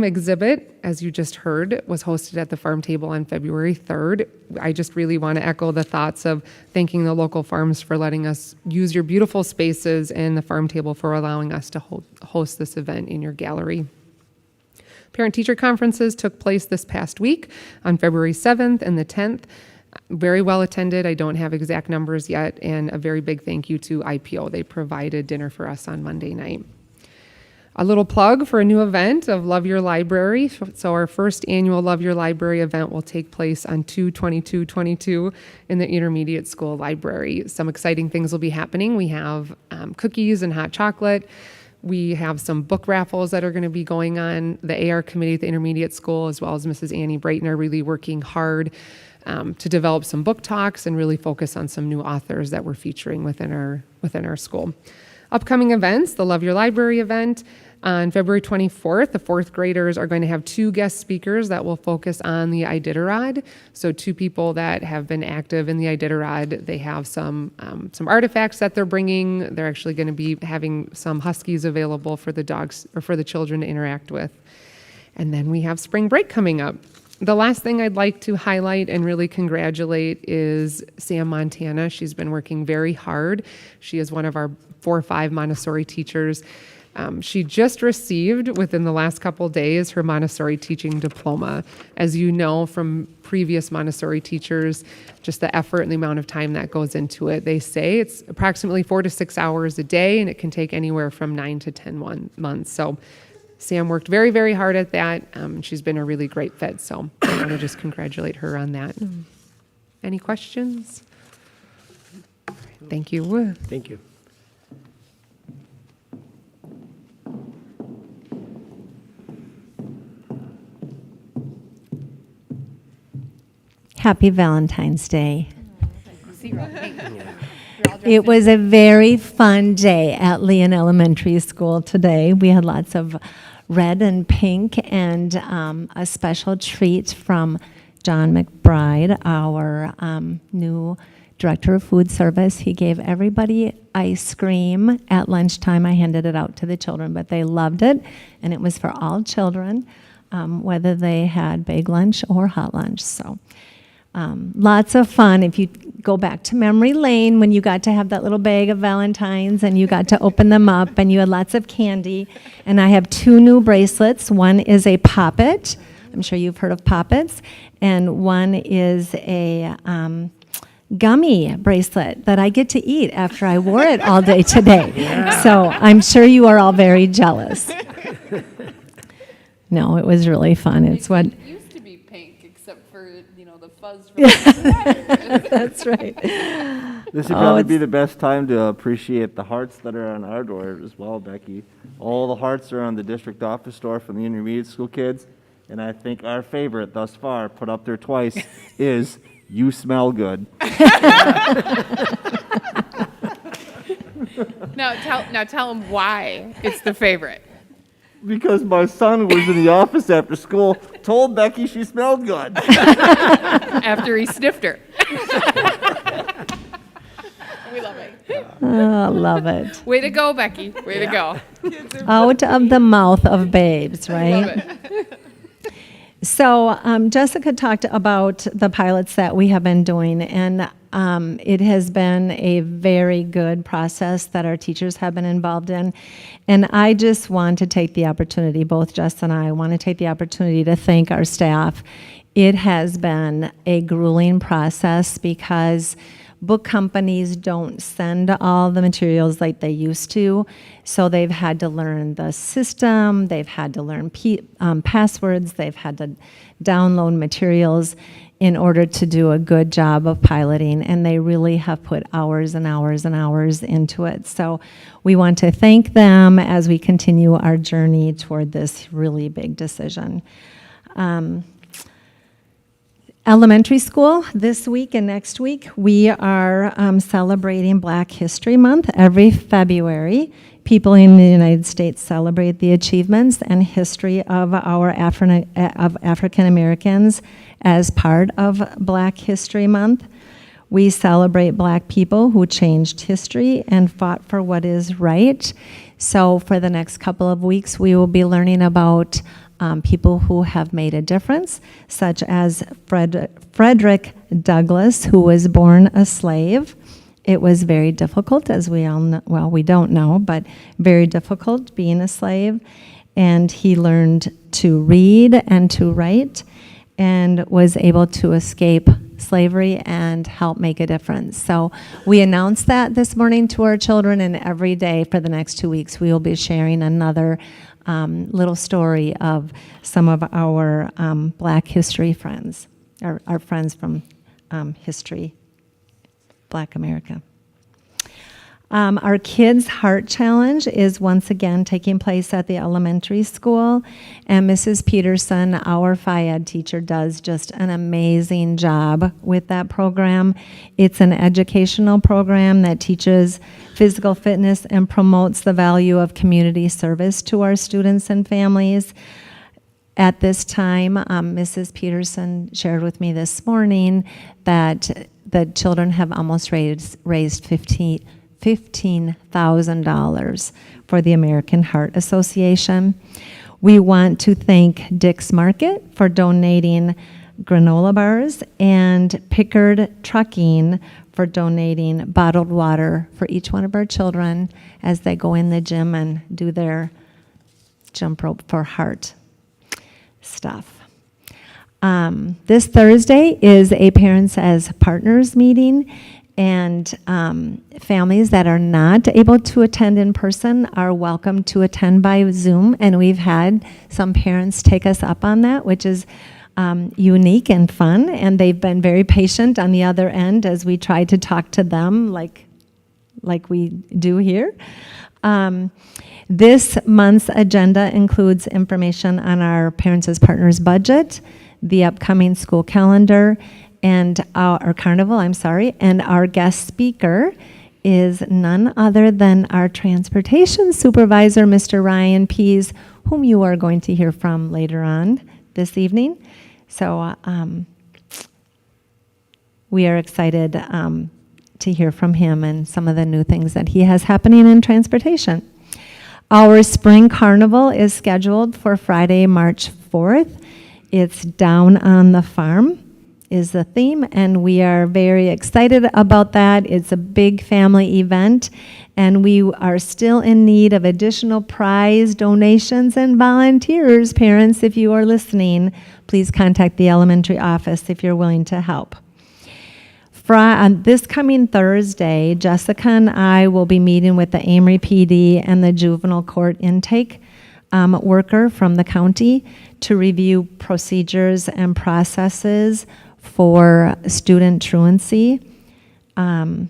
Speaker 16: exhibit, as you just heard, was hosted at the farm table on February 3rd. I just really want to echo the thoughts of thanking the local farms for letting us use your beautiful spaces and the farm table for allowing us to host this event in your gallery. Parent-teacher conferences took place this past week on February 7th and the 10th. Very well attended. I don't have exact numbers yet, and a very big thank you to IPO. They provided dinner for us on Monday night. A little plug for a new event of Love Your Library. So our first annual Love Your Library event will take place on 2/22/22 in the intermediate school library. Some exciting things will be happening. We have cookies and hot chocolate. We have some book raffles that are going to be going on. The AR committee at the intermediate school, as well as Mrs. Annie Brayton, are really working hard to develop some book talks and really focus on some new authors that we're featuring within our school. Upcoming events, the Love Your Library event. On February 24th, the fourth graders are going to have 2 guest speakers that will focus on the Iditarod. So 2 people that have been active in the Iditarod. They have some artifacts that they're bringing. They're actually going to be having some huskies available for the dogs or for the children to interact with. And then we have spring break coming up. The last thing I'd like to highlight and really congratulate is Sam Montana. She's been working very hard. She is one of our 4-5 Montessori teachers. She just received, within the last couple days, her Montessori teaching diploma. As you know from previous Montessori teachers, just the effort and the amount of time that goes into it. They say it's approximately 4 to 6 hours a day, and it can take anywhere from 9 to 10 months. So Sam worked very, very hard at that. She's been a really great fit, so I want to just congratulate her on that. Any questions? Thank you.
Speaker 1: Thank you.
Speaker 13: Happy Valentine's Day. It was a very fun day at Leon Elementary School today. We had lots of red and pink and a special treat from John McBride, our new Director of Food Service. He gave everybody ice cream at lunchtime. I handed it out to the children, but they loved it, and it was for all children, whether they had big lunch or hot lunch. So lots of fun. If you go back to memory lane when you got to have that little bag of Valentines and you got to open them up and you had lots of candy. And I have 2 new bracelets. One is a poppet. I'm sure you've heard of poppets. And one is a gummy bracelet that I get to eat after I wore it all day today. Yeah. So I'm sure you are all very jealous. No, it was really fun. It's what
Speaker 17: used to be pink, except for, the fuzz.
Speaker 13: That's right.
Speaker 18: This would probably be the best time to appreciate the hearts that are on our door as well, Becky. All the hearts are on the district office door from the intermediate school kids, and I think our favorite thus far, put up there twice, is "You smell good."
Speaker 3: Now tell them why it's the favorite.
Speaker 18: Because my son was in the office after school, told Becky she smelled good.
Speaker 3: After he sniffed her. We love it.
Speaker 13: Oh, love it.
Speaker 3: Way to go, Becky. Way to go.
Speaker 13: Out of the mouth of babes, right?
Speaker 3: Love it.
Speaker 13: So Jessica talked about the pilots that we have been doing, and it has been a very good process that our teachers have been involved in. And I just want to take the opportunity, both Jess and I want to take the opportunity to thank our staff. It has been a grueling process because book companies don't send all the materials like they used to, so they've had to learn the system, they've had to learn passwords, they've had to download materials in order to do a good job of piloting, and they really have put hours and hours and hours into it. So we want to thank them as we continue our journey toward this really big decision. Elementary school, this week and next week, we are celebrating Black History Month every February. People in the United States celebrate the achievements and history of our African Americans as part of Black History Month. We celebrate Black people who changed history and fought for what is right. So for the next couple of weeks, we will be learning about people who have made a difference, such as Frederick Douglass, who was born a slave. It was very difficult, as we all know, well, we don't know, but very difficult being a slave. And he learned to read and to write and was able to escape slavery and help make a difference. So we announced that this morning to our children, and every day for the next 2 weeks, we will be sharing another little story of some of our Black history friends, our friends from history, Black America. Our Kids Heart Challenge is once again taking place at the elementary school, and Mrs. Peterson, our Phi-Ed teacher, does just an amazing job with that program. It's an educational program that teaches physical fitness and promotes the value of community service to our students and families. At this time, Mrs. Peterson shared with me this morning that the children have almost raised $15,000 for the American Heart Association. We want to thank Dick's Market for donating granola bars and Pickard Trucking for donating bottled water for each one of our children as they go in the gym and do their jump rope for heart stuff. This Thursday is a Parents as Partners meeting, and families that are not able to attend in person are welcome to attend by Zoom, and we've had some parents take us up on that, which is unique and fun, and they've been very patient on the other end as we try to talk to them like we do here. This month's agenda includes information on our Parents as Partners budget, the upcoming school calendar, and our carnival, and our guest speaker is none other than our transportation supervisor, Mr. Ryan Pease, whom you are going to hear from later on this evening. So we are excited to hear from him and some of the new things that he has happening in transportation. Our spring carnival is scheduled for Friday, March 4th. It's Down on the Farm is the theme, and we are very excited about that. It's a big family event, and we are still in need of additional prize donations and volunteers. Parents, if you are listening, please contact the elementary office if you're willing to help. This coming Thursday, Jessica and I will be meeting with the Amery PD and the juvenile court intake worker from the county to review procedures and processes for student truancy. There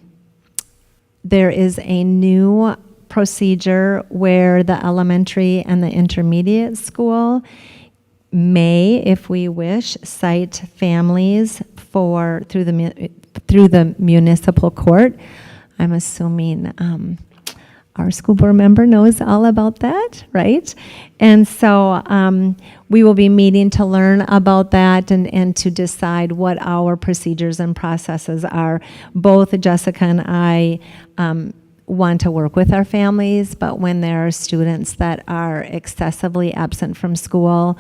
Speaker 13: is a new procedure where the elementary and the intermediate school may, if we wish, cite families through the municipal court. I'm assuming our school board member knows all about that, right? And so we will be meeting to learn about that and to decide what our procedures and processes are. Both Jessica and I want to work with our families, but when there are students that are excessively absent from school,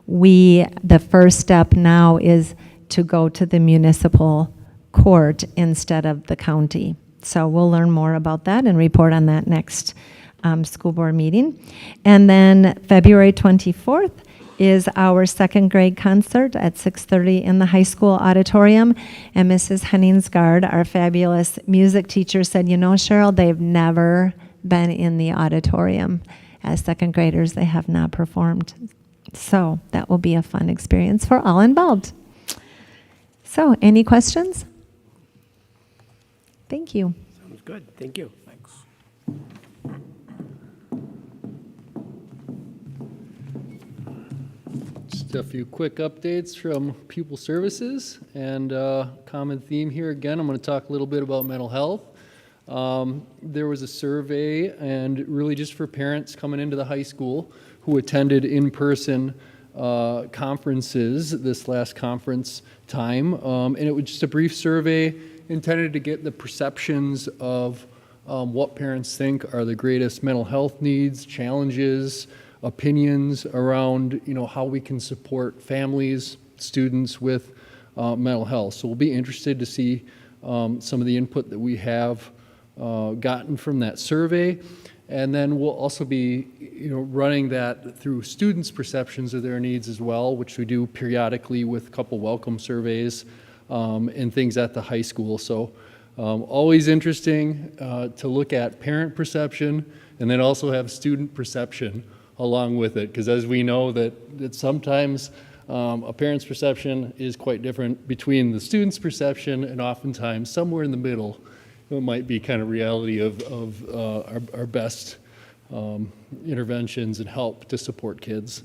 Speaker 13: the first step now is to go to the municipal court instead of the county. So we'll learn more about that and report on that next school board meeting. And then February 24th is our second grade concert at 6:30 in the high school auditorium. And Mrs. Henningsgaard, our fabulous music teacher, said, you know, Cheryl, they've never been in the auditorium. As second graders, they have not performed. So that will be a fun experience for all involved. So any questions? Thank you.
Speaker 1: Sounds good. Thank you. Thanks.
Speaker 19: Just a few quick updates from Pupil Services, and common theme here again, I'm going to talk a little bit about mental health. There was a survey, and really just for parents coming into the high school who attended in-person conferences this last conference time, and it was just a brief survey intended to get the perceptions of what parents think are the greatest mental health needs, challenges, opinions around, you know, how we can support families, students with mental health. So we'll be interested to see some of the input that we have gotten from that survey. And then we'll also be, you know, running that through students' perceptions of their needs as well, which we do periodically with a couple welcome surveys and things at the high school. So always interesting to look at parent perception and then also have student perception along with it, because as we know that sometimes a parent's perception is quite different between the student's perception, and oftentimes somewhere in the middle it might be kind of reality of our best interventions and help to support kids.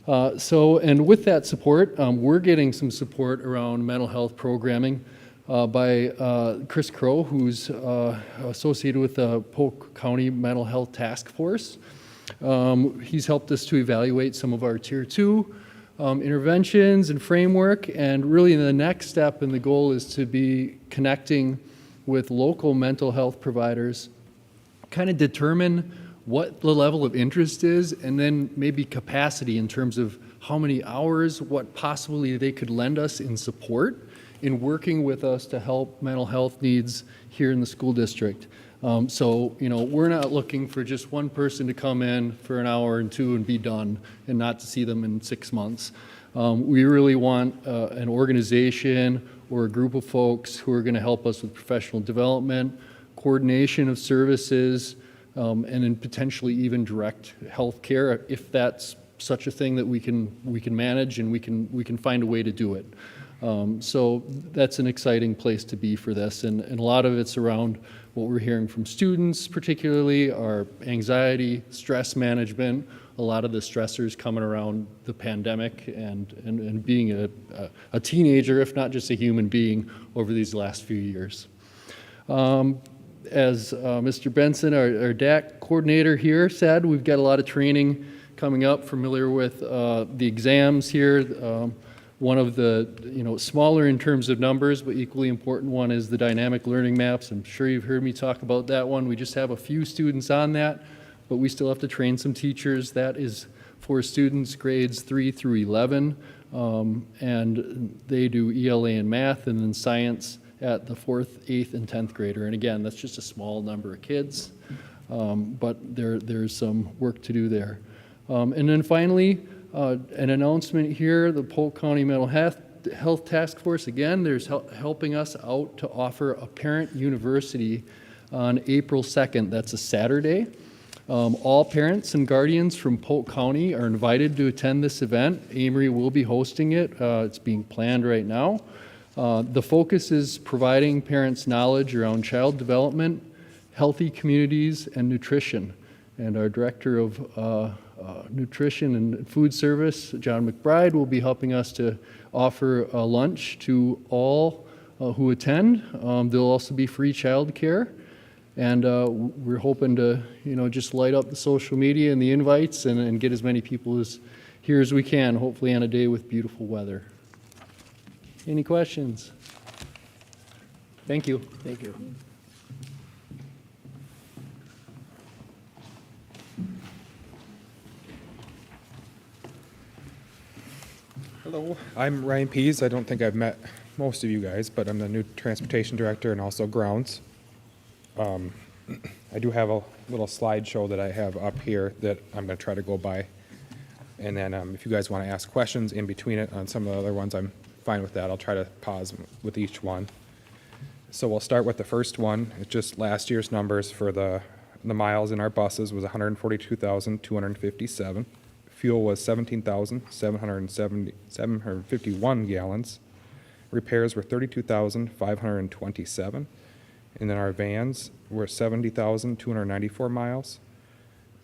Speaker 19: And with that support, we're getting some support around mental health programming by Chris Crow, who's associated with the Polk County Mental Health Task Force. He's helped us to evaluate some of our Tier 2 interventions and framework, and really the next step and the goal is to be connecting with local mental health providers, kind of determine what the level of interest is, and then maybe capacity in terms of how many hours, what possibly they could lend us in support in working with us to help mental health needs here in the school district. So, you know, we're not looking for just one person to come in for an hour and two and be done and not to see them in 6 months. We really want an organization or a group of folks who are going to help us with professional development, coordination of services, and then potentially even direct health care if that's such a thing that we can manage and we can find a way to do it. So that's an exciting place to be for this, and a lot of it's around what we're hearing from students, particularly our anxiety, stress management, a lot of the stressors coming around the pandemic and being a teenager, if not just a human being, over these last few years. As Mr. Benson, our DAC coordinator here, said, we've got a lot of training coming up, familiar with the exams here. One of the, you know, smaller in terms of numbers, but equally important one is the dynamic learning maps. I'm sure you've heard me talk about that one. We just have a few students on that, but we still have to train some teachers. That is for students grades 3 through 11, and they do ELA and math, and then science at the 4th, 8th, and 10th grader. And again, that's just a small number of kids, but there's some work to do there. And then finally, an announcement here, the Polk County Mental Health Task Force, again, there's helping us out to offer a parent university on April 2nd. That's a Saturday. All parents and guardians from Polk County are invited to attend this event. Amery will be hosting it. It's being planned right now. The focus is providing parents knowledge around child development, healthy communities, and nutrition. And our director of nutrition and food service, John McBride, will be helping us to offer a lunch to all who attend. There'll also be free child care. And we're hoping to, just light up the social media and the invites and get as many people here as we can, hopefully on a day with beautiful weather. Any questions? Thank you.
Speaker 1: Thank you.
Speaker 20: Hello, I'm Ryan Pease. I don't think I've met most of you guys, but I'm the new transportation director and also grounds. I do have a little slideshow that I have up here that I'm going to try to go by. And then if you guys want to ask questions in between it on some of the other ones, I'm fine with that. I'll try to pause with each one. So we'll start with the first one. It's just last year's numbers for the miles in our buses was 142,257. Fuel was 17,751 gallons. Repairs were 32,527. And then our vans were 70,294 miles,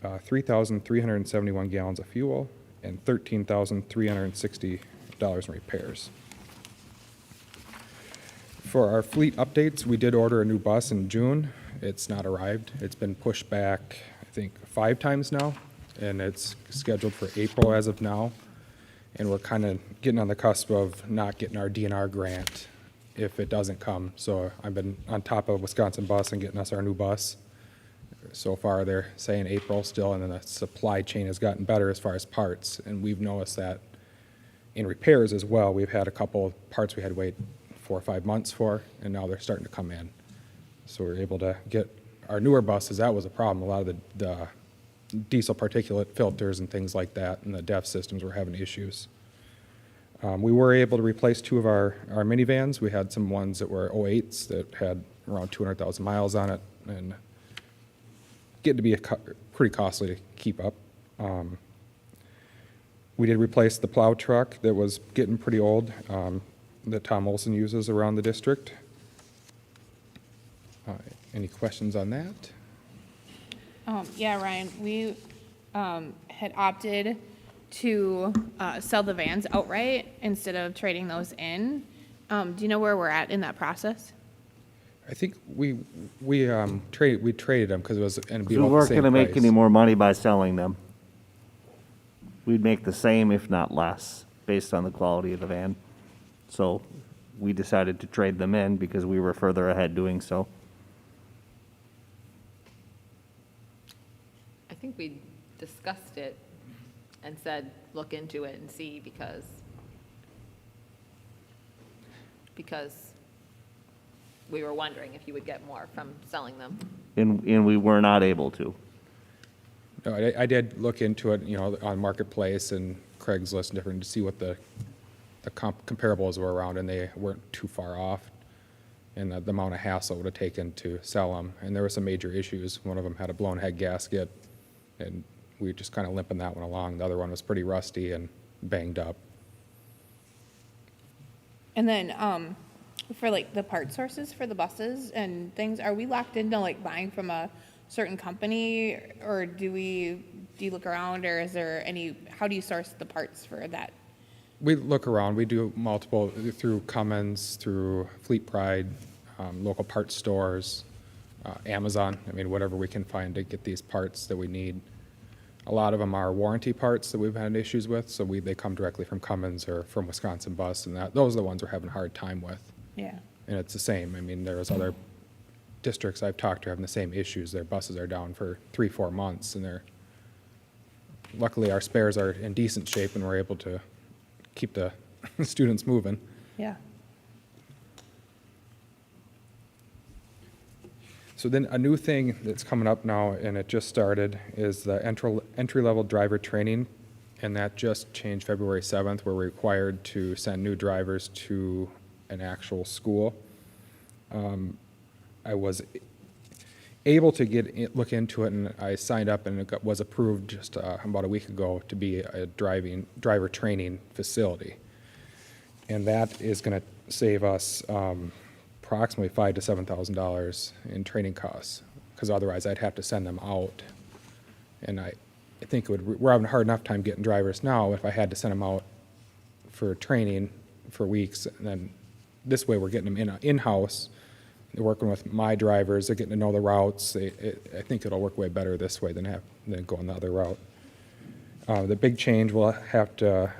Speaker 20: 3,371 gallons of fuel, and $13,360 in repairs. For our fleet updates, we did order a new bus in June. It's not arrived. It's been pushed back, I think, 5 times now, and it's scheduled for April as of now. And we're kind of getting on the cusp of not getting our DNR grant if it doesn't come. So I've been on top of Wisconsin Bus and getting us our new bus. So far, they're saying April still, and then the supply chain has gotten better as far as parts. And we've noticed that in repairs as well. We've had a couple parts we had to wait 4 or 5 months for, and now they're starting to come in. So we're able to get our newer buses. That was a problem. A lot of the diesel particulate filters and things like that, and the DEF systems were having issues. We were able to replace 2 of our minivans. We had some ones that were 08s that had around 200,000 miles on it, and getting to be pretty costly to keep up. We did replace the plow truck that was getting pretty old that Tom Olson uses around the district. Any questions on that?
Speaker 3: Yeah, Ryan, we had opted to sell the vans outright instead of trading those in. Do you know where we're at in that process?
Speaker 20: I think we traded them because it was going to be
Speaker 18: We
Speaker 20: about the
Speaker 18: weren't
Speaker 20: same
Speaker 18: going to make
Speaker 20: price.
Speaker 18: any more money by selling them. We'd make the same, if not less, based on the quality of the van. So we decided to trade them in because we were further ahead doing so.
Speaker 4: I think we discussed it and said, look into it and see because we were wondering if you would get more from selling them.
Speaker 18: And we were not able to.
Speaker 20: No, I did look into it, on Marketplace and Craigslist and different to see what the comparables were around, and they weren't too far off. And the amount of hassle it would have taken to sell them. And there were some major issues. One of them had a blown head gasket, and we were just kind of limping that one along. The other one was pretty rusty and banged up.
Speaker 3: And then for like the part sources for the buses and things, are we locked into like buying from a certain company, or do you look around, or is there how do you source the parts for that?
Speaker 20: We look around. We do multiple through Cummins, through Fleet Pride, local parts stores, Amazon. I mean, whatever we can find to get these parts that we need. A lot of them are warranty parts that we've had issues with, so they come directly from Cummins or from Wisconsin Bus, and those are the ones we're having a hard time with.
Speaker 3: Yeah.
Speaker 20: And it's the same. I mean, there's other districts I've talked to having the same issues. Their buses are down for 3-4 months, and luckily our spares are in decent shape, and we're able to keep the students moving.
Speaker 3: Yeah.
Speaker 20: So then a new thing that's coming up now, and it just started, is the entry-level driver training, and that just changed February 7th. We're required to send new drivers to an actual school. I was able to look into it, and I signed up, and it was approved just about a week ago to be a driver training facility. And that is going to save us approximately $5,000 to $7,000 in training costs, because otherwise I'd have to send them out. And I think we're having a hard enough time getting drivers now if I had to send them out for training for weeks, and then this way we're getting them in-house they're working with my drivers, they're getting to know the routes. I think it'll work way better this way than going the other route. The big change will have to,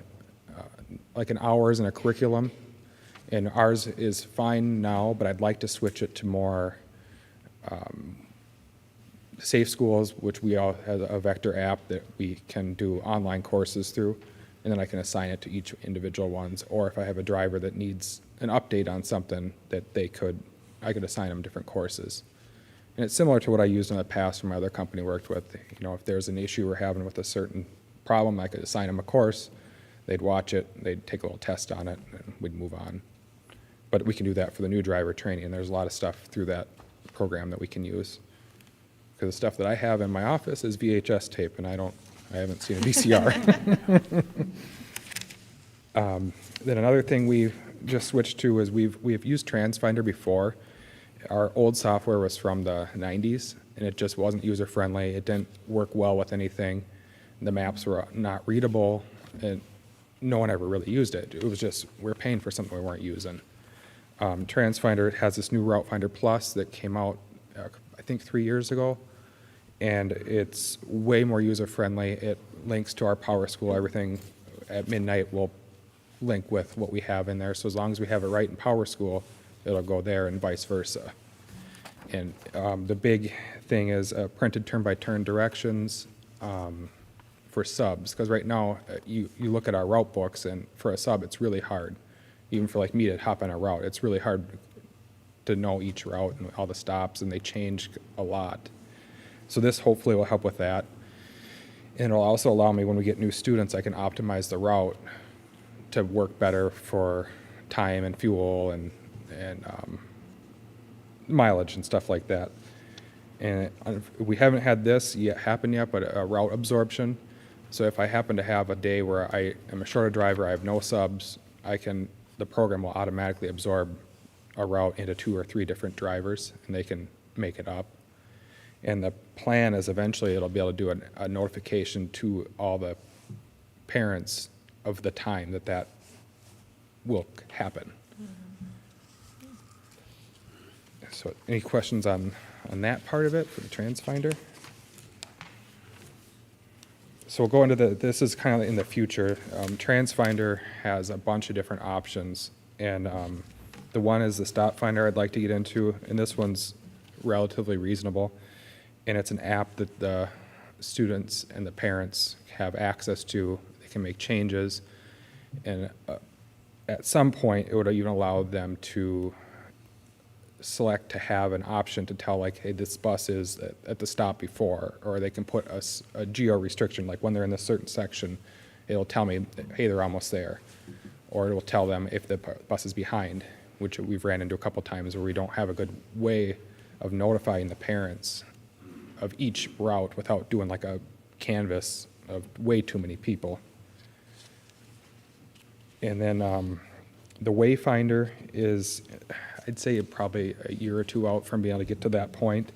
Speaker 20: like in hours and a curriculum, and ours is fine now, but I'd like to switch it to more safe schools, which we all have a vector app that we can do online courses through, and then I can assign it to each individual ones. Or if I have a driver that needs an update on something that I could assign them different courses. And it's similar to what I used in the past when my other company worked with. You know, if there's an issue we're having with a certain problem, I could assign them a course, they'd watch it, they'd take a little test on it, and we'd move on. But we can do that for the new driver training, and there's a lot of stuff through that program that we can use. Because the stuff that I have in my office is VHS tape, and I haven't seen a VCR. Then another thing we've just switched to is we've used TransFinder before. Our old software was from the 90s, and it just wasn't user-friendly. It didn't work well with anything. The maps were not readable, and no one ever really used it. It was just, we're paying for something we weren't using. TransFinder has this new Route Finder Plus that came out, I think 3 years ago, and it's way more user-friendly. It links to our Power School. Everything at midnight will link with what we have in there. So as long as we have it right in Power School, it'll go there and vice versa. And the big thing is printed turn-by-turn directions for subs, because right now you look at our route books, and for a sub it's really hard. Even for like me to hop on a route, it's really hard to know each route and all the stops, and they change a lot. So this hopefully will help with that. And it'll also allow me, when we get new students, I can optimize the route to work better for time and fuel and mileage and stuff like that. And we haven't had this happen yet, but a route absorption. So if I happen to have a day where I am a shorter driver, I have no subs, the program will automatically absorb a route into 2 or 3 different drivers, and they can make it up. And the plan is eventually it'll be able to do a notification to all the parents of the time that will happen. So any questions on that part of it for the TransFinder? So we'll go into this is kind of in the future. TransFinder has a bunch of different options, and the one is the Stop Finder I'd like to get into, and this one's relatively reasonable. And it's an app that the students and the parents have access to. They can make changes, and at some point it would even allow them to select to have an option to tell, like, hey, this bus is at the stop before, or they can put a geo restriction, like when they're in a certain section, it'll tell me, hey, they're almost there, or it will tell them if the bus is behind, which we've ran into a couple times where we don't have a good way of notifying the parents of each route without doing like a canvas of way too many people. And then the Wayfinder is, I'd say probably a year or 2 out from being able to get to that point,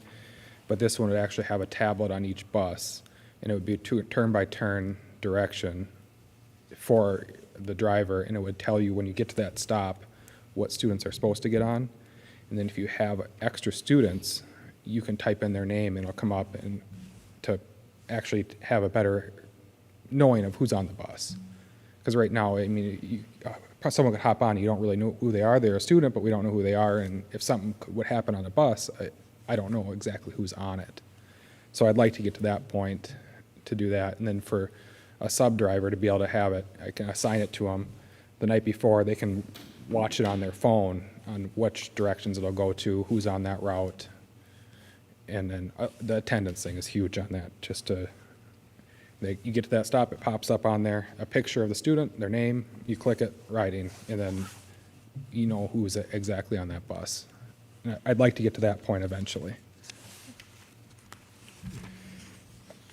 Speaker 20: but this one would actually have a tablet on each bus, and it would be turn-by-turn direction for the driver, and it would tell you when you get to that stop what students are supposed to get on. And then if you have extra students, you can type in their name and it'll come up, and to actually have a better knowing of who's on the bus. Because right now, I mean, someone could hop on, you don't really know who they are. They're a student, but we don't know who they are. And if something would happen on the bus, I don't know exactly who's on it. So I'd like to get to that point to do that. And then for a sub driver to be able to have it, I can assign it to them the night before. They can watch it on their phone on which directions it'll go to, who's on that route. And then the attendance thing is huge on that. Just to, you get to that stop, it pops up on there, a picture of the student, their name, you click it, riding, and then you know who's exactly on that bus. And I'd like to get to that point eventually.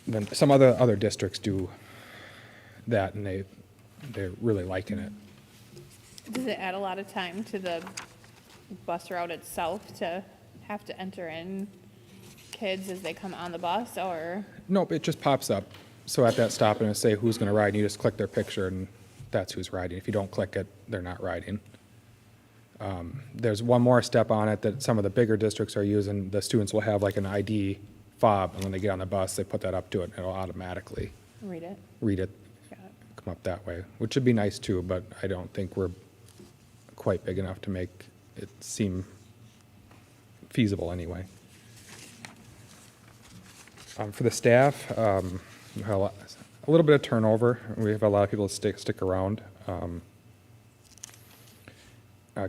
Speaker 20: Then some other districts do that, and they're really liking it.
Speaker 3: Does it add a lot of time to the bus route itself to have to enter in kids as they come on the bus, or?
Speaker 20: Nope, it just pops up. So at that stop, and it'll say who's going to ride, and you just click their picture, and that's who's riding. If you don't click it, they're not riding. There's one more step on it that some of the bigger districts are using. The students will have like an ID fob, and when they get on the bus, they put that up to it, and it'll automatically
Speaker 3: Read it.
Speaker 20: read it, come up that way, which would be nice too, but I don't think we're quite big enough to make it seem feasible anyway. For the staff, we have a little bit of turnover. We have a lot of people stick around.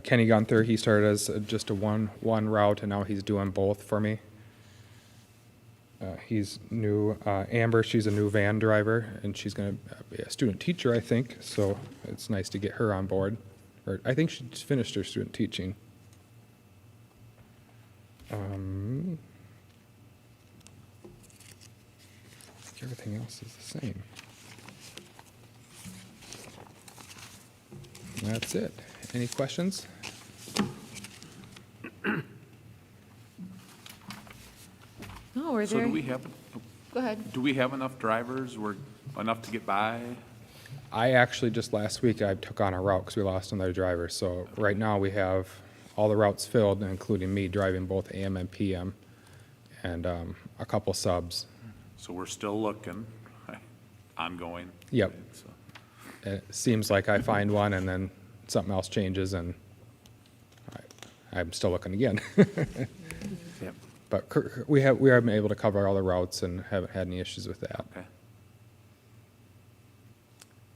Speaker 20: Kenny Gunther, he started as just a one route, and now he's doing both for me. He's new. Amber, she's a new van driver, and she's going to be a student teacher, I think, so it's nice to get her on board. Or I think she just finished her student teaching. I think everything else is the same. And that's it. Any questions?
Speaker 4: No, we're
Speaker 21: So
Speaker 4: there.
Speaker 21: do we have,
Speaker 4: Go ahead.
Speaker 21: do we have enough drivers or enough to get by?
Speaker 20: I actually, just last week, I took on a route because we lost another driver. So right now, we have all the routes filled, including me driving both AM and PM, and a couple subs.
Speaker 21: So we're still looking, ongoing.
Speaker 20: Yep.
Speaker 21: So-
Speaker 20: It seems like I find one, and then something else changes, and I'm still looking again.
Speaker 1: Yep.
Speaker 20: But we have been able to cover all the routes and haven't had any issues with that.
Speaker 21: Okay.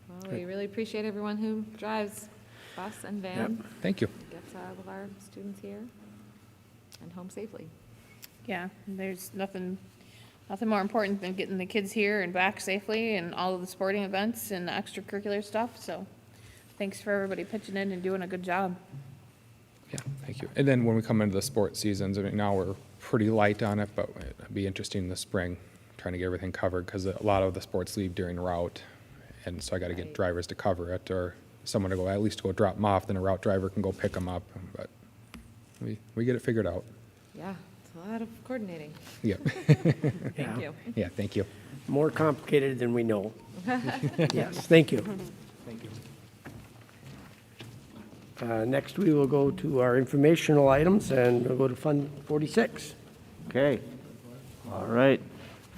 Speaker 4: Well, we really appreciate everyone who drives bus and van.
Speaker 20: Thank you.
Speaker 4: Gets all of our students here and home safely.
Speaker 3: Yeah, there's nothing more important than getting the kids here and back safely and all of the sporting events and the extracurricular stuff, so thanks for everybody pitching in and doing a good job.
Speaker 20: Yeah, thank you. And then when we come into the sports seasons, I mean, now we're pretty light on it, but it'd be interesting in the spring, trying to get everything covered, because a lot of the sports leave during route, and so I got to get drivers to cover it, or someone to go, at least go drop them off, then a route driver can go pick them up, but we get it figured out.
Speaker 4: Yeah, it's a lot of coordinating.
Speaker 20: Yep.
Speaker 4: Thank you.
Speaker 20: Yeah, thank you.
Speaker 1: More complicated than we know. Yes, thank you. Thank you. Next, we will go to our informational items, and we'll go to Fund 46.
Speaker 2: Okay. All right.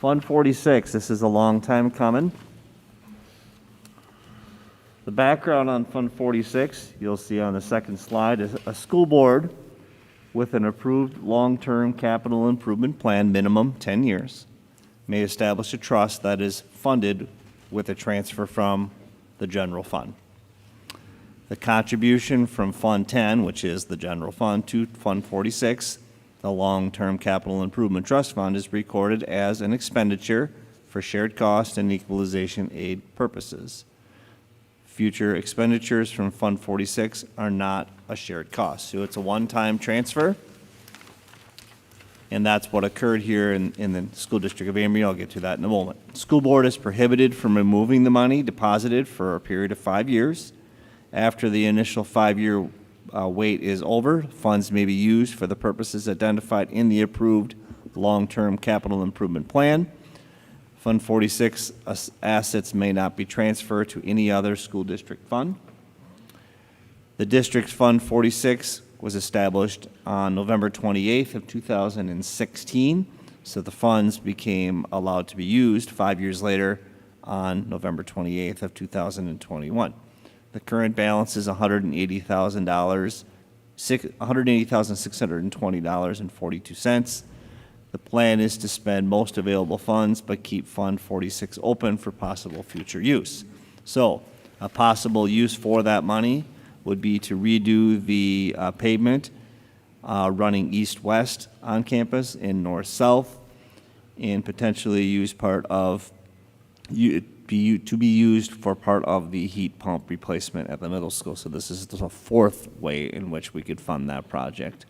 Speaker 2: Fund 46, this is a long time coming. The background on Fund 46, you'll see on the second slide, is a school board with an approved long-term capital improvement plan, minimum 10 years, may establish a trust that is funded with a transfer from the general fund. The contribution from Fund 10, which is the general fund, to Fund 46, the long-term capital improvement trust fund, is recorded as an expenditure for shared cost and equalization aid purposes. Future expenditures from Fund 46 are not a shared cost. So it's a one-time transfer. And that's what occurred here in the school district of Amery. I'll get to that in a moment. School board is prohibited from removing the money deposited for a period of 5 years. After the initial 5-year wait is over, funds may be used for the purposes identified in the approved long-term capital improvement plan. Fund 46 assets may not be transferred to any other school district fund. The district's Fund 46 was established on November 28th of 2016, so the funds became allowed to be used 5 years later on November 28th of 2021. The current balance is $180,000, $180,620.42. The plan is to spend most available funds, but keep Fund 46 open for possible future use. So, a possible use for that money would be to redo the pavement running east-west on campus and north-south, and potentially use part of to be used for part of the heat pump replacement at the middle school. So this is the fourth way in which we could fund that project.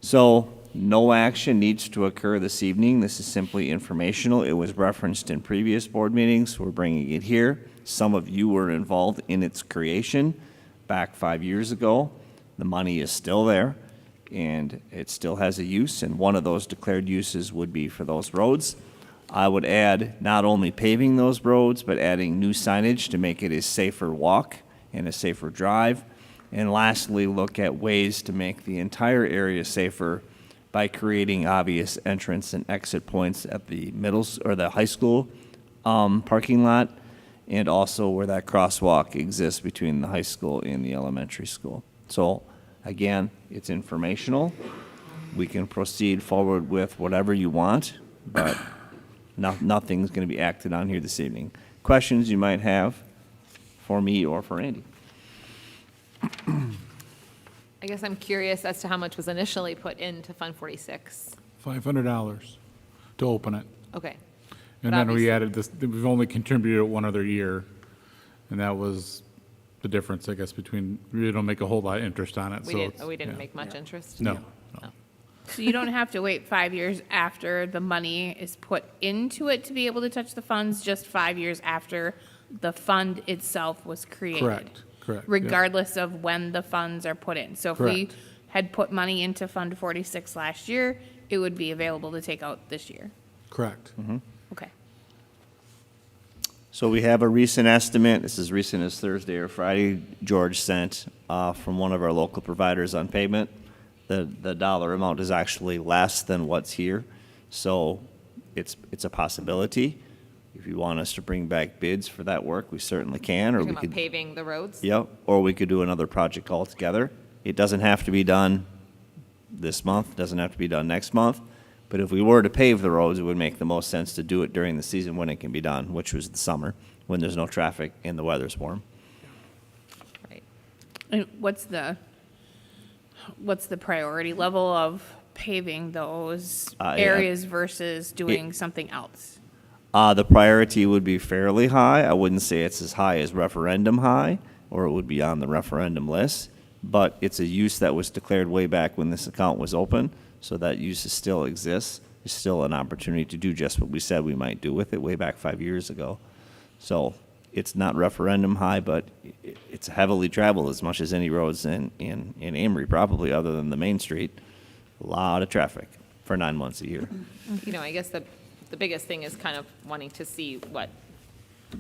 Speaker 2: So no action needs to occur this evening. This is simply informational. It was referenced in previous board meetings. We're bringing it here. Some of you were involved in its creation back 5 years ago. The money is still there, and it still has a use, and one of those declared uses would be for those roads. I would add not only paving those roads, but adding new signage to make it a safer walk and a safer drive, And lastly, look at ways to make the entire area safer by creating obvious entrance and exit points at the the high school parking lot, and also where that crosswalk exists between the high school and the elementary school. So again, it's informational. We can proceed forward with whatever you want, but nothing's going to be acted on here this evening. Questions you might have for me or for Andy?
Speaker 4: I guess I'm curious as to how much was initially put into Fund 46.
Speaker 5: $500 to open it.
Speaker 4: Okay.
Speaker 5: And then we added this, we've only contributed it one other year, and that was the difference, I guess, between, we don't make a whole lot of interest on it, so.
Speaker 4: We didn't
Speaker 5: yeah.
Speaker 4: make much interest?
Speaker 5: No.
Speaker 3: So you don't have to wait 5 years after the money is put into it to be able to touch the funds, just 5 years after the fund itself was created?
Speaker 5: Correct, yeah.
Speaker 3: Regardless of when the funds are put in. So if we
Speaker 5: Correct.
Speaker 3: had put money into Fund 46 last year, it would be available to take out this year?
Speaker 5: Correct.
Speaker 3: Okay.
Speaker 2: So we have a recent estimate, this is recent as Thursday or Friday, George sent from one of our local providers on pavement. The dollar amount is actually less than what's here, so it's a possibility. If you want us to bring back bids for that work, we certainly can, or
Speaker 4: You're
Speaker 2: we
Speaker 4: talking
Speaker 2: could.
Speaker 4: about paving the roads?
Speaker 2: Yep, or we could do another project altogether. It doesn't have to be done this month, doesn't have to be done next month, but if we were to pave the roads, it would make the most sense to do it during the season when it can be done, which was the summer, when there's no traffic and the weather's warm.
Speaker 3: And what's the priority level of paving those
Speaker 2: Yeah.
Speaker 3: areas versus doing something else?
Speaker 2: The priority would be fairly high. I wouldn't say it's as high as referendum high, or it would be on the referendum list, but it's a use that was declared way back when this account was open, so that use still exists. There's still an opportunity to do just what we said we might do with it way back 5 years ago. So it's not referendum high, but it's heavily traveled as much as any roads in Amery, probably, other than the main street. A lot of traffic for 9 months a year.
Speaker 4: You know, I guess the biggest thing is kind of wanting to see what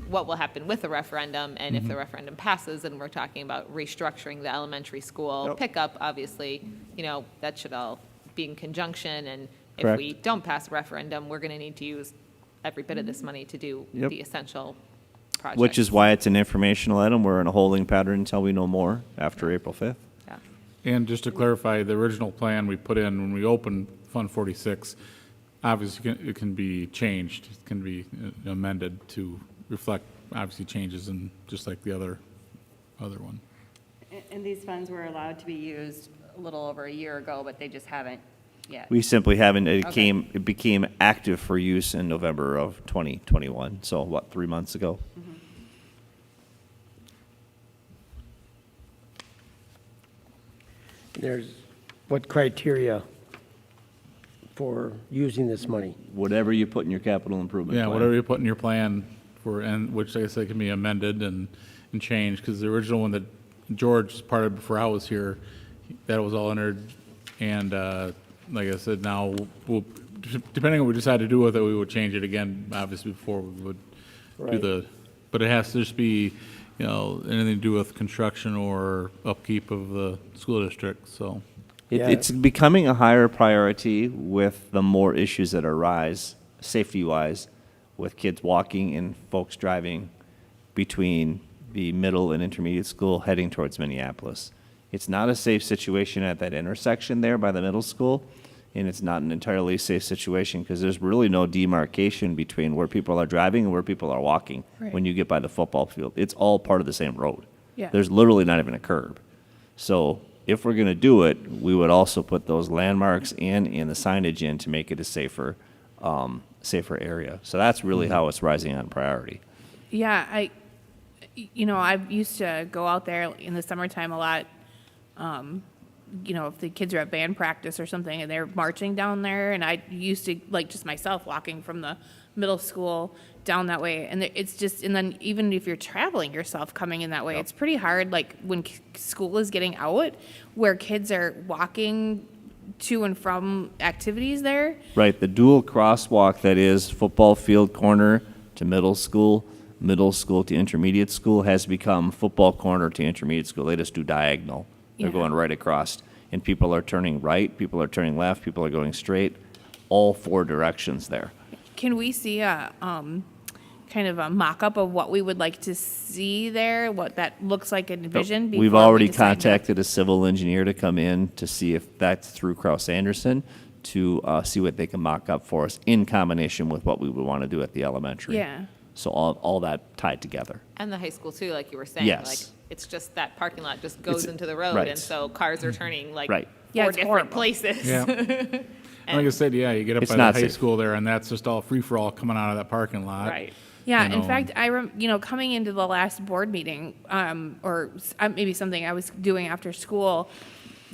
Speaker 4: will happen with the referendum, and if the referendum passes, and we're talking about restructuring the elementary school pickup, obviously, you know, that should all be in conjunction, and if
Speaker 2: Correct.
Speaker 4: we don't pass a referendum, we're going to need to use every bit of this money to do
Speaker 2: Yep.
Speaker 4: the essential projects.
Speaker 2: Which is why it's an informational item. We're in a holding pattern until we know more after April 5th.
Speaker 4: Yeah.
Speaker 5: And just to clarify, the original plan we put in when we opened Fund 46, obviously it can be changed, it can be amended to reflect, obviously, changes in, just like the other one.
Speaker 22: And these funds were allowed to be used a little over a year ago, but they just haven't yet.
Speaker 2: We simply haven't,
Speaker 22: Okay.
Speaker 2: it became active for use in November of 2021, so what, 3 months ago?
Speaker 1: There's, what criteria for using this money?
Speaker 2: Whatever you put in your capital improvement
Speaker 5: Yeah,
Speaker 2: plan.
Speaker 5: whatever you put in your plan for, and which, like I said, can be amended and changed, because the original one that George was part of before I was here, that was all entered, and like I said, now, we'll, depending on what we decide to do with it, we would change it again, obviously, before we would do
Speaker 1: Right.
Speaker 5: but it has to just be, you know, anything to do with construction or upkeep of the school district, so.
Speaker 2: It's becoming a higher priority with the more issues that arise, safety-wise, with kids walking and folks driving between the middle and intermediate school heading towards Minneapolis. It's not a safe situation at that intersection there by the middle school, and it's not an entirely safe situation because there's really no demarcation between where people are driving and where people are walking
Speaker 3: Right.
Speaker 2: when you get by the football field. It's all part of the same road.
Speaker 3: Yeah.
Speaker 2: There's literally not even a curb. So if we're going to do it, we would also put those landmarks and the signage in to make it a safer area. So that's really how it's rising on priority.
Speaker 3: Yeah, I used to go out there in the summertime a lot. If the kids are at band practice or something and they're marching down there, and I used to, like, just myself walking from the middle school down that way, and it's just, and then even if you're traveling yourself coming in that way, it's pretty hard, like, when school is getting out, where kids are walking to and from activities there.
Speaker 2: Right, the dual crosswalk that is football field corner to middle school, middle school to intermediate school has become football corner to intermediate school. They just do diagonal. They're
Speaker 3: Yeah.
Speaker 2: going right across. And people are turning right, people are turning left, people are going straight, all four directions there.
Speaker 3: Can we see a, kind of a mock-up of what we would like to see there, what that looks like in vision?
Speaker 2: We've
Speaker 3: before we
Speaker 2: already
Speaker 3: decide
Speaker 2: contacted a civil engineer to come in to see if that's through Kraus Anderson, to see what they can mock up for us in combination with what we would want to do at the elementary.
Speaker 3: Yeah.
Speaker 2: So all that tied together.
Speaker 4: And the high school too, like you were saying.
Speaker 2: Yes.
Speaker 4: Like, it's just that parking lot just goes
Speaker 2: It's-
Speaker 4: into the road,
Speaker 2: right.
Speaker 4: and so cars are turning like
Speaker 2: Right.
Speaker 3: Yeah,
Speaker 4: four
Speaker 3: it's
Speaker 4: different
Speaker 3: horrible.
Speaker 4: places.
Speaker 5: Yeah. Like I said, yeah, you get up
Speaker 2: It's
Speaker 5: by the
Speaker 2: not
Speaker 5: high
Speaker 2: safe.
Speaker 5: school there, and that's just all free-for-all coming out of that parking lot.
Speaker 4: Right.
Speaker 3: Yeah,
Speaker 5: You
Speaker 3: in
Speaker 5: know.
Speaker 3: fact, coming into the last board meeting, maybe something I was doing after school,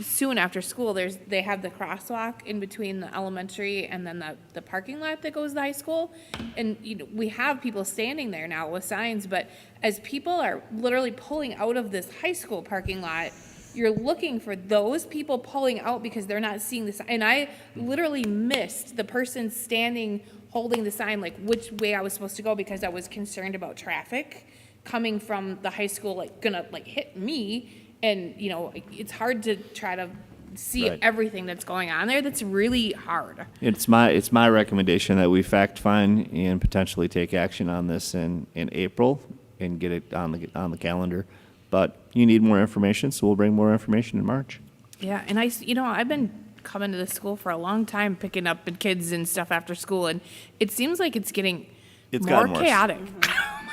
Speaker 3: soon after school, they have the crosswalk in between the elementary and then the parking lot that goes to the high school. And, we have people standing there now with signs, but as people are literally pulling out of this high school parking lot, you're looking for those people pulling out because they're not seeing the sign. And I literally missed the person standing, holding the sign, like which way I was supposed to go, because I was concerned about traffic coming from the high school, gonna hit me. And, it's hard to try to see
Speaker 2: Right.
Speaker 3: everything that's going on there. That's really hard.
Speaker 2: It's my recommendation that we fact find and potentially take action on this in April and get it on the calendar. But you need more information, so we'll bring more information in March.
Speaker 3: Yeah, and I've been coming to the school for a long time, picking up kids and stuff after school, and it seems like it's getting
Speaker 2: It's
Speaker 3: more
Speaker 2: gotten worse.
Speaker 3: chaotic.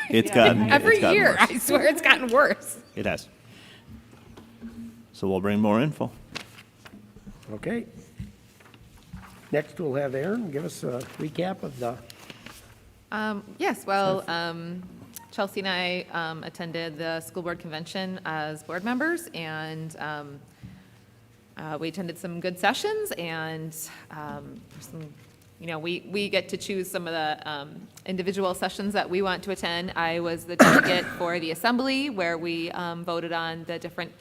Speaker 2: It's gotten
Speaker 3: Every
Speaker 2: gotten
Speaker 3: year,
Speaker 2: worse.
Speaker 3: I swear it's gotten worse.
Speaker 2: It has. So we'll bring more info.
Speaker 1: Okay. Next, we'll have Aaron give us a recap of the,
Speaker 4: Yes, well, Chelsea and I attended the school board convention as board members, and we attended some good sessions, and we get to choose some of the individual sessions that we want to attend. I was the delegate for the assembly, where we voted on the different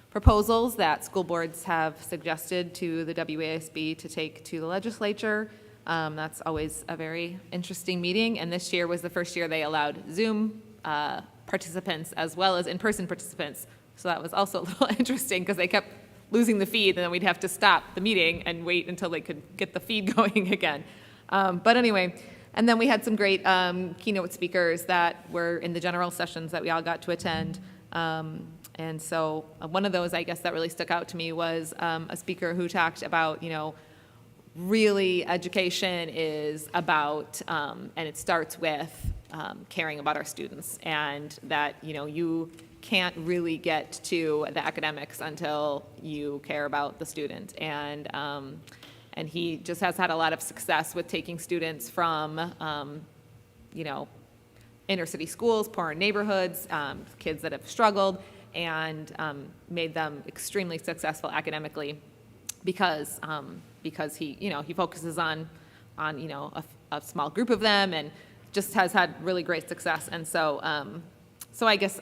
Speaker 4: proposals that school boards have suggested to the WASB to take to the legislature. That's always a very interesting meeting, and this year was the first year they allowed Zoom participants as well as in-person participants. So that was also a little interesting, because they kept losing the feed, and then we'd have to stop the meeting and wait until they could get the feed going again. But anyway, and then we had some great keynote speakers that were in the general sessions that we all got to attend. And so one of those, I guess, that really stuck out to me was a speaker who talked about, really education is about, and it starts with caring about our students, and that, you can't really get to the academics until you care about the student. And he just has had a lot of success with taking students from, inner city schools, poor neighborhoods, kids that have struggled, and made them extremely successful academically because he focuses on a small group of them, and just has had really great success. And so I guess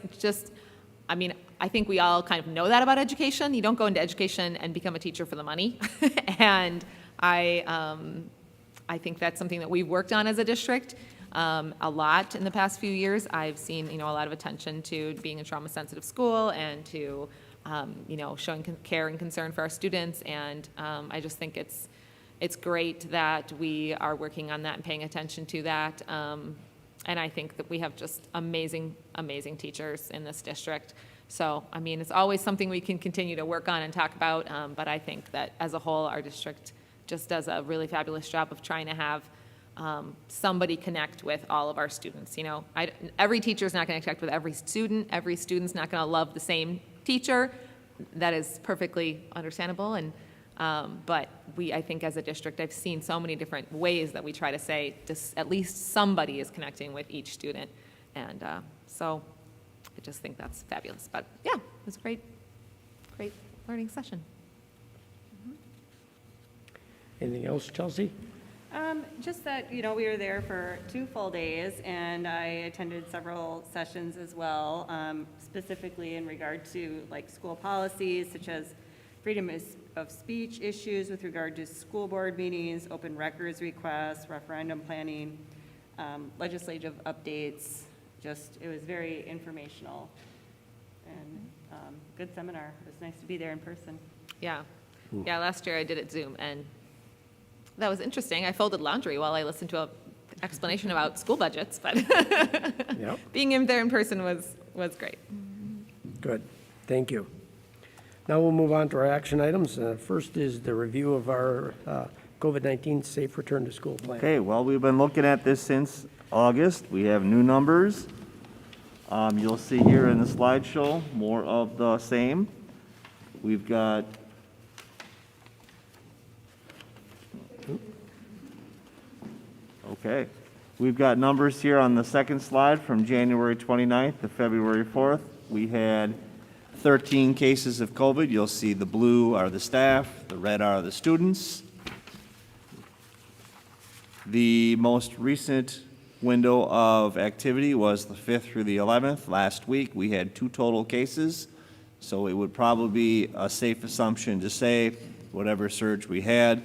Speaker 4: I think we all kind of know that about education. You don't go into education and become a teacher for the money. And I think that's something that we've worked on as a district a lot in the past few years. I've seen, a lot of attention to being a trauma-sensitive school, and to, showing care and concern for our students. And I just think it's great that we are working on that and paying attention to that. And I think that we have just amazing, amazing teachers in this district. So, it's always something we can continue to work on and talk about. But I think that as a whole, our district just does a really fabulous job of trying to have somebody connect with all of our students. Every teacher is not going to connect with every student. Every student's not going to love the same teacher. That is perfectly understandable. And but I think as a district, I've seen so many different ways that we try to say just at least somebody is connecting with each student. And so I just think that's fabulous. But yeah, it was a great learning session.
Speaker 1: anything else, Chelsea?
Speaker 22: Just that, we were there for 2 full days, and I attended several sessions as well, specifically in regard to school policies, such as freedom of speech issues with regard to school board meetings, open records requests, referendum planning, legislative updates. Just, it was very informational and good seminar. It was nice to be there in person.
Speaker 4: Yeah. Yeah, last year I did it Zoom, and that was interesting. I folded laundry while I listened to an explanation about school budgets, but being in there in person was great.
Speaker 1: Good, thank you. Now we'll move on to our action items. First is the review of our COVID-19 safe return to school plan.
Speaker 18: Okay, well, we've been looking at this since August. We have new numbers. You'll see here in the slideshow more of the same. We've got we've got numbers here on the second slide from January 29th to February 4th. We had 13 cases of COVID. You'll see the blue are the staff, the red are the students. The most recent window of activity was the 5th through the 11th. Last week, we had 2 total cases, so it would probably be a safe assumption to say whatever surge we had,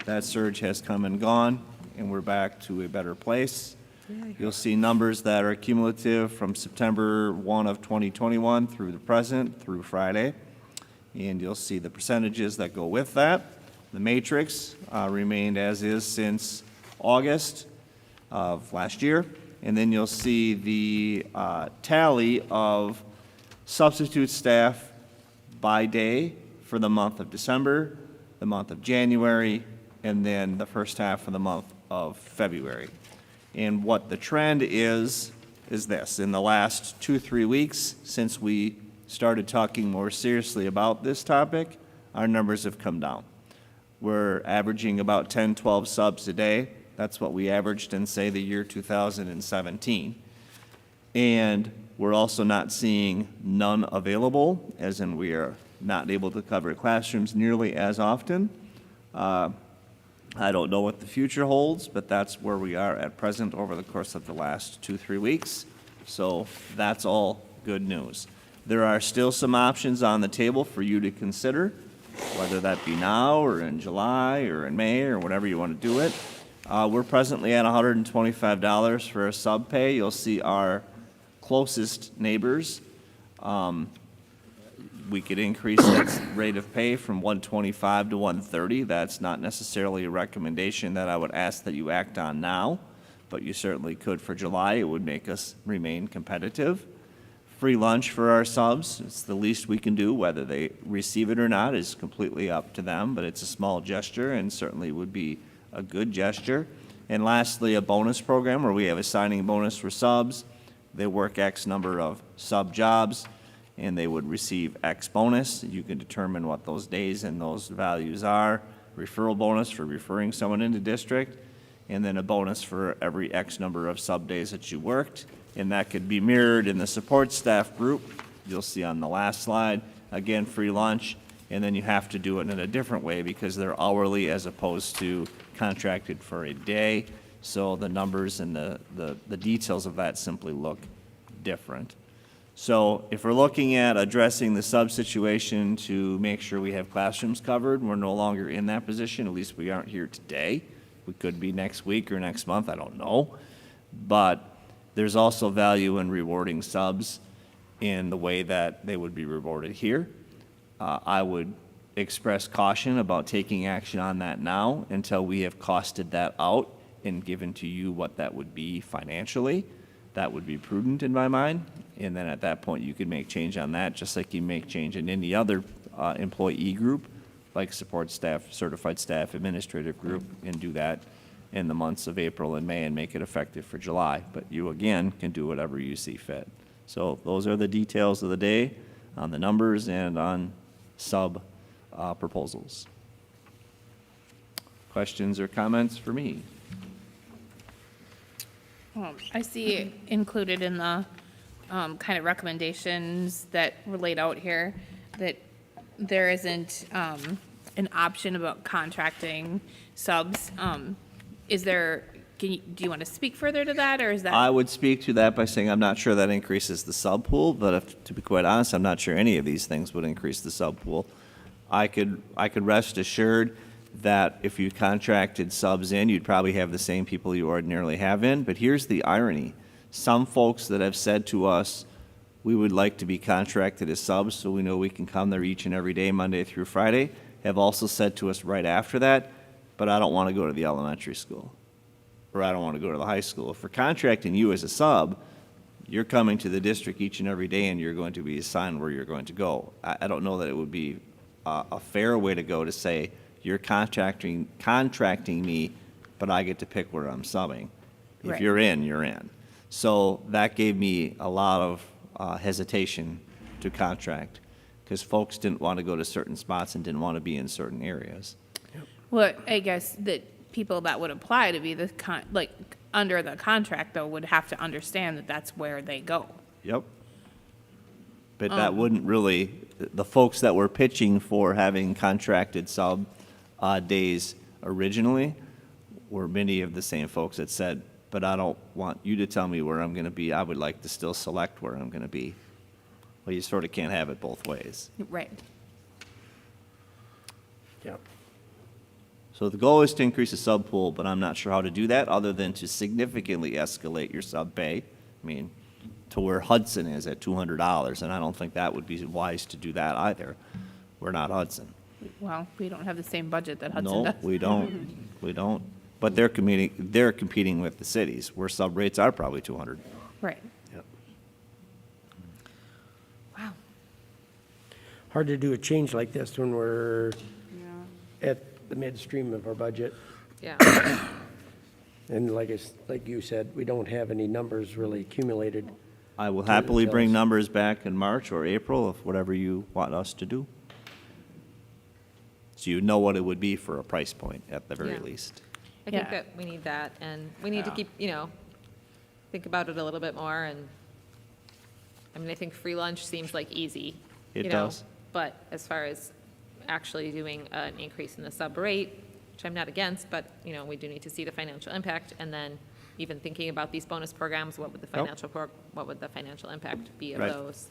Speaker 18: that surge has come and gone, and we're back to a better place. You'll see numbers that are cumulative from September 1 of 2021 through the present, through Friday, and you'll see the percentages that go with that. The matrix remained as is since August of last year, and then you'll see the tally of substitute staff by day for the month of December, the month of January, and then the first half of the month of February. And what the trend is this. In the last 2-3 weeks since we started talking more seriously about this topic, our numbers have come down. We're averaging about 10-12 subs a day. That's what we averaged in, say, the year 2017. And we're also not seeing none available, as in we are not able to cover classrooms nearly as often. I don't know what the future holds, but that's where we are at present over the course of the last 2-3 weeks. So that's all good news. There are still some options on the table for you to consider, whether that be now or in July or in May or whatever you want to do it. We're presently at $125 for a sub pay. You'll see our closest neighbors. We could increase that rate of pay from $125 to $130. That's not necessarily a recommendation that I would ask that you act on now, but you certainly could for July. It would make us remain competitive. Free lunch for our subs. It's the least we can do. Whether they receive it or not is completely up to them, but it's a small gesture and certainly would be a good gesture. And lastly, a bonus program where we have a signing bonus for subs. They work X number of sub jobs, and they would receive X bonus. You can determine what those days and those values are. Referral bonus for referring someone into district, and then a bonus for every X number of sub days that you worked. And that could be mirrored in the support staff group. You'll see on the last slide, again, free lunch, and then you have to do it in a different way because they're hourly as opposed to contracted for a day. So the numbers and the details of that simply look different. So if we're looking at addressing the sub situation to make sure we have classrooms covered, we're no longer in that position. At least we aren't here today. We could be next week or next month, I don't know. But there's also value in rewarding subs in the way that they would be rewarded here. I would express caution about taking action on that now until we have costed that out and given to you what that would be financially. That would be prudent in my mind. And then at that point, you could make change on that, just like you make change in any other employee group, like support staff, certified staff, administrative group, and do that in the months of April and May and make it effective for July. But you, again, can do whatever you see fit. So those are the details of the day on the numbers and on sub proposals. Questions or comments for me?
Speaker 3: I see included in the kind of recommendations that were laid out here that there isn't an option about contracting subs. Is there, do you want to speak further to that, or is that?
Speaker 2: I would speak to that by saying I'm not sure that increases the sub pool, but to be quite honest, I'm not sure any of these things would increase the sub pool. I could rest assured that if you contracted subs in, you'd probably have the same people you ordinarily have in. But here's the irony. Some folks that have said to us, we would like to be contracted as subs so we know we can come there each and every day, Monday through Friday, have also said to us right after that, but I don't want to go to the elementary school, or I don't want to go to the high school. If we're contracting you as a sub, you're coming to the district each and every day and you're going to be assigned where you're going to go. I don't know that it would be a fair way to go to say, you're contracting me, but I get to pick where I'm subbing. If
Speaker 3: Right.
Speaker 2: you're in, you're in. So that gave me a lot of hesitation to contract, because folks didn't want to go to certain spots and didn't want to be in certain areas.
Speaker 3: Well, I guess that people that would apply to be under the contract, though, would have to understand that that's where they go.
Speaker 2: Yep. But that wouldn't really, the folks that were pitching for having contracted sub days originally were many of the same folks that said, but I don't want you to tell me where I'm going to be. I would like to still select where I'm going to be. Well, you sort of can't have it both ways.
Speaker 3: Right.
Speaker 1: Yep.
Speaker 2: So the goal is to increase the sub pool, but I'm not sure how to do that other than to significantly escalate your sub pay. I mean, to where Hudson is at $200, and I don't think that would be wise to do that either. We're not Hudson.
Speaker 3: Well, we don't have the same budget that Hudson does.
Speaker 2: No, we don't. We don't. But they're competing with the cities, where sub rates are probably 200.
Speaker 3: Right.
Speaker 2: Yep.
Speaker 3: Wow.
Speaker 1: Hard to do a change like this when we're at the midstream of our budget.
Speaker 4: Yeah.
Speaker 1: And like you said, we don't have any numbers really accumulated.
Speaker 2: I will happily bring numbers back in March or April, of whatever you want us to do. So you know what it would be for a price point, at the very
Speaker 4: Yeah.
Speaker 2: least.
Speaker 4: I think that we need that, and we need to keep, think about it a little bit more, and, I mean, I think free lunch seems like easy.
Speaker 2: It does.
Speaker 4: But as far as actually doing an increase in the sub rate, which I'm not against, but, we do need to see the financial impact, and then even thinking about these bonus programs, what would the financial impact be of
Speaker 2: Right.
Speaker 4: those?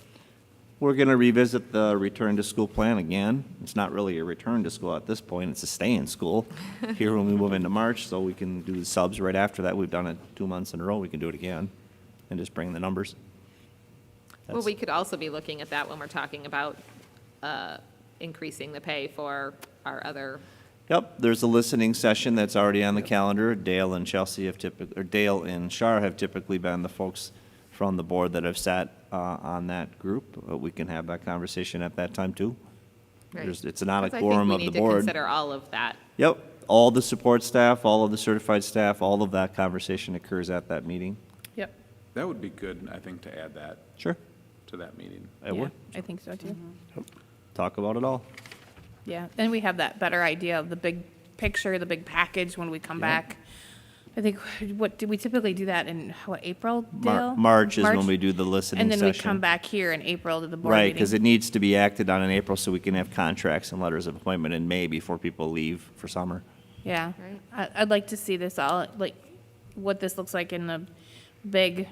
Speaker 2: We're going to revisit the return to school plan again. It's not really a return to school at this point, it's a stay in school here when we move into March, so we can do the subs right after that. We've done it 2 months in a row, we can do it again and just bring the numbers.
Speaker 4: Well, we could also be looking at that when we're talking about increasing the pay for our other.
Speaker 2: Yep, there's a listening session that's already on the calendar. Dale and Dale and Shar have typically been the folks from the board that have sat on that group. We can have that conversation at that time too.
Speaker 4: Right.
Speaker 2: It's not a
Speaker 4: 'Cause
Speaker 2: quorum of
Speaker 4: I
Speaker 2: the
Speaker 4: think we need to
Speaker 2: board.
Speaker 4: consider all of that.
Speaker 2: Yep, all the support staff, all of the certified staff, all of that conversation occurs at that meeting.
Speaker 3: Yep.
Speaker 21: That would be good, I think, to add that.
Speaker 2: Sure.
Speaker 21: To that meeting.
Speaker 2: It would.
Speaker 3: I think so, too.
Speaker 2: Talk about it all.
Speaker 3: Yeah, then we have that better idea of the big picture, the big package when we come back. I think, do we typically do that in, April, Dale?
Speaker 2: March is when we do the listening
Speaker 3: And then we
Speaker 2: session.
Speaker 3: come back here in April to the board
Speaker 2: Right,
Speaker 3: meeting.
Speaker 2: because it needs to be acted on in April so we can have contracts and letters of appointment in May before people leave for summer.
Speaker 3: Yeah. I'd like to see this all, what this looks like in the big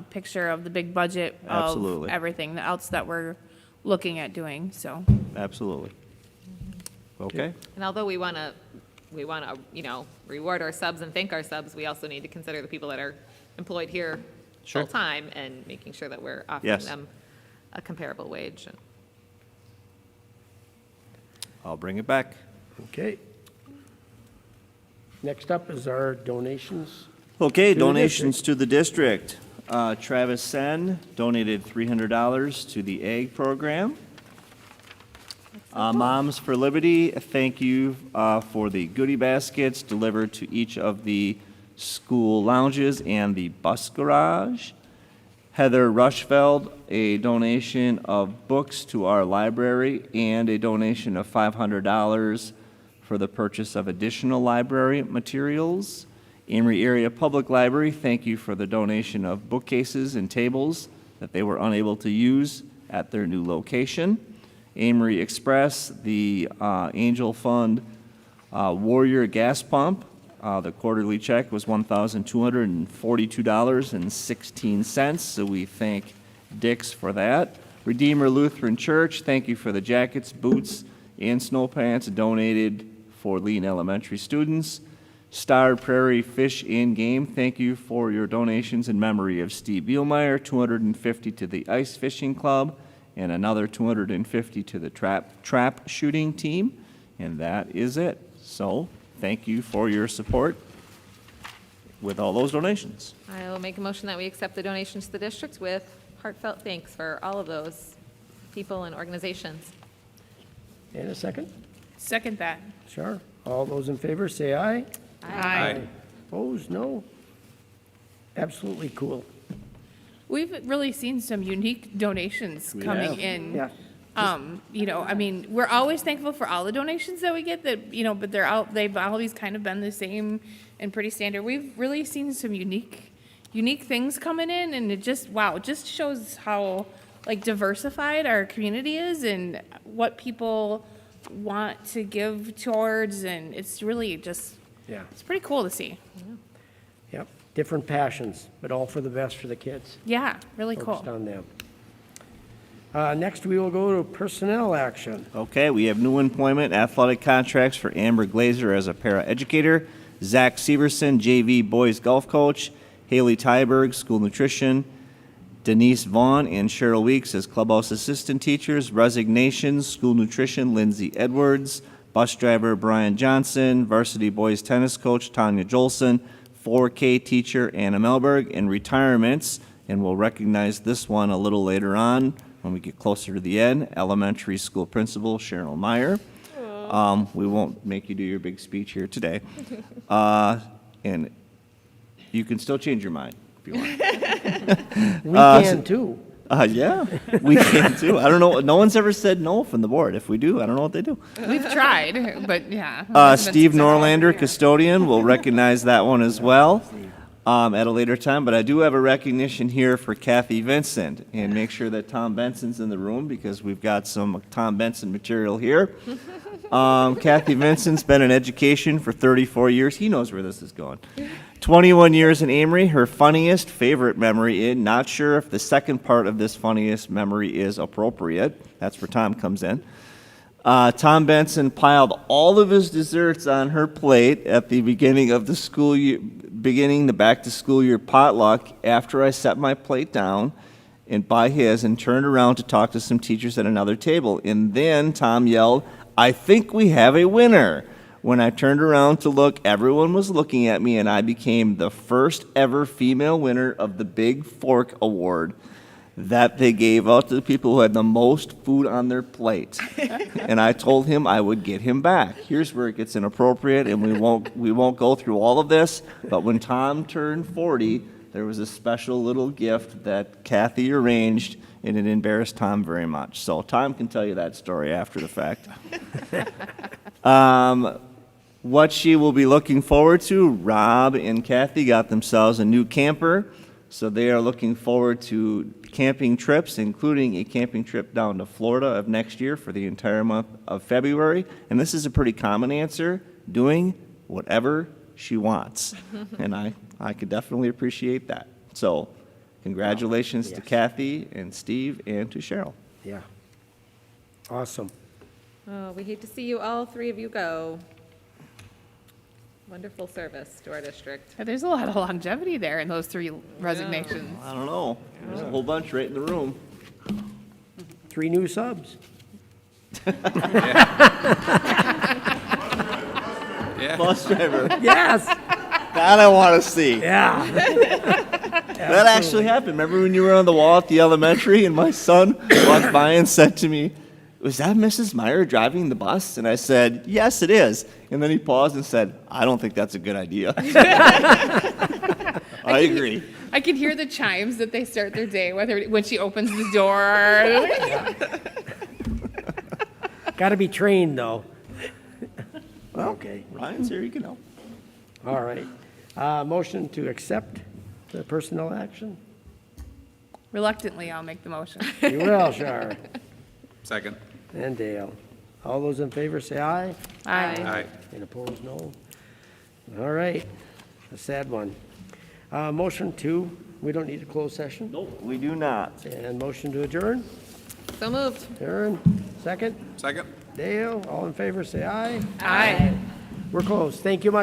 Speaker 3: picture of the big budget of
Speaker 2: Absolutely.
Speaker 3: everything else that we're looking at doing, so.
Speaker 2: Absolutely. Okay?
Speaker 4: And although we want to, reward our subs and thank our subs, we also need to consider the people that are employed here
Speaker 2: Sure.
Speaker 4: full-time and making sure that we're offering
Speaker 2: Yes.
Speaker 4: them a comparable wage.
Speaker 2: I'll bring it back.
Speaker 1: Okay. Next up is our donations.
Speaker 2: Okay,
Speaker 1: To the
Speaker 2: donations to the district. Travis Sen donated $300 to the egg program. Moms for Liberty, thank you for the goodie baskets delivered to each of the school lounges and the bus garage. Heather Rushfeld, a donation of books to our library and a donation of $500 for the purchase of additional library materials. Amery Area Public Library, thank you for the donation of bookcases and tables that they were unable to use at their new location. Amery Express, the Angel Fund Warrior gas pump, the quarterly check was $1,242.16, so we thank Dix for that. Redeemer Lutheran Church, thank you for the jackets, boots, and snow pants donated for Lean Elementary students. Star Prairie Fish and Game, thank you for your donations in memory of Steve Bielmeyer, $250 to the Ice Fishing Club, and another $250 to the trap shooting team. And that is it. So thank you for your support with all those donations.
Speaker 4: I will make a motion that we accept the donations to the district with heartfelt thanks for all of those people and organizations.
Speaker 1: And a second?
Speaker 3: Second that.
Speaker 1: Sure. All those in favor, say aye.
Speaker 3: Aye.
Speaker 1: Opposed, no? Absolutely cool.
Speaker 3: We've really seen some unique donations coming in.
Speaker 1: Yeah.
Speaker 3: You know, I mean, we're always thankful for all the donations that we get that, you know, but they've always kind of been the same and pretty standard. We've really seen some unique things coming in, and it just shows how, like, diversified our community is and what people want to give towards, and it's really just, it's pretty cool to see.
Speaker 1: Yep, different passions, but all for the best for the kids.
Speaker 3: Yeah, really cool.
Speaker 1: Focused on them. Next, we will go to personnel action.
Speaker 2: Okay, we have new employment athletic contracts for Amber Glazer as a paraeducator, Zach Severson, JV boys golf coach, Haley Tyberg, school nutrition, Denise Vaughn and Cheryl Weeks as clubhouse assistant teachers. Resignations, school nutrition, Lindsay Edwards, bus driver Brian Johnson, varsity boys tennis coach Tanya Jolson, 4K teacher Anna Melberg, and retirements, and we'll recognize this one a little later on when we get closer to the end, elementary school principal Cheryl Meyer. We won't make you do your big speech here today. And you can still change your mind if you want.
Speaker 1: We can too.
Speaker 2: Yeah, we can too. I don't know. No one's ever said no from the board. If we do, I don't know what they do.
Speaker 3: We've tried, but yeah.
Speaker 2: Steve Norlander, custodian, we'll recognize that one as well at a later time. But I do have a recognition here for Kathy Vincent, and make sure that Tom Benson's in the room because we've got some Tom Benson material here. Kathy Vincent's been in education for 34 years. He knows where this is going. 21 years in Amery. Her funniest favorite memory in, not sure if the second part of this funniest memory is appropriate. That's where Tom comes in. Tom Benson piled all of his desserts on her plate at the beginning of the school year, beginning the back to school year potluck after I set my plate down and by his and turned around to talk to some teachers at another table. And then Tom yelled, "I think we have a winner." When I turned around to look, everyone was looking at me, and I became the first ever female winner of the Big Fork Award that they gave out to the people who had the most food on their plate. And I told him I would get him back. Here's where it gets inappropriate, and we won't go through all of this, but when Tom turned 40, there was a special little gift that Kathy arranged, and it embarrassed Tom very much. So Tom can tell you that story after the fact. What she will be looking forward to, Rob and Kathy got themselves a new camper, so they are looking forward to camping trips, including a camping trip down to Florida of next year for the entire month of February. And this is a pretty common answer, doing whatever she wants. And I could definitely appreciate that. So congratulations to Kathy and Steve and to Cheryl.
Speaker 1: Yeah. Awesome.
Speaker 4: Oh, we hate to see you, all three of you go. Wonderful service to our district.
Speaker 3: There's a lot of longevity there in those three resignations.
Speaker 2: I don't know. There's a whole bunch right in the room.
Speaker 1: 3 new subs.
Speaker 2: Bus driver.
Speaker 1: Yes.
Speaker 2: That I want to see.
Speaker 1: Yeah.
Speaker 2: That actually happened. Remember when you were on the wall at the elementary and my son walked by and said to me, "Was that Mrs. Meyer driving the bus?" And I said, "Yes, it is." And then he paused and said, "I don't think that's a good idea." I agree.
Speaker 3: I can hear the chimes that they start their day, when she opens the door.
Speaker 1: Got to be trained, though.
Speaker 2: Well,
Speaker 1: okay.
Speaker 2: Ryan's here. You can help.
Speaker 1: All right. Motion to accept the personnel action?
Speaker 3: Reluctantly, I'll make the motion.
Speaker 1: You will, Shar.
Speaker 21: Second.
Speaker 1: And Dale. All those in favor say aye.
Speaker 3: Aye.
Speaker 21: Aye.
Speaker 1: And opposed, no. All right. A sad one. Motion to, we don't need a closed session?
Speaker 2: Nope, we do not.
Speaker 1: And motion to adjourn?
Speaker 4: So moved.
Speaker 1: Aaron, second?
Speaker 21: Second.
Speaker 1: Dale, all in favor say aye.
Speaker 3: Aye.
Speaker 1: We're closed. Thank you much.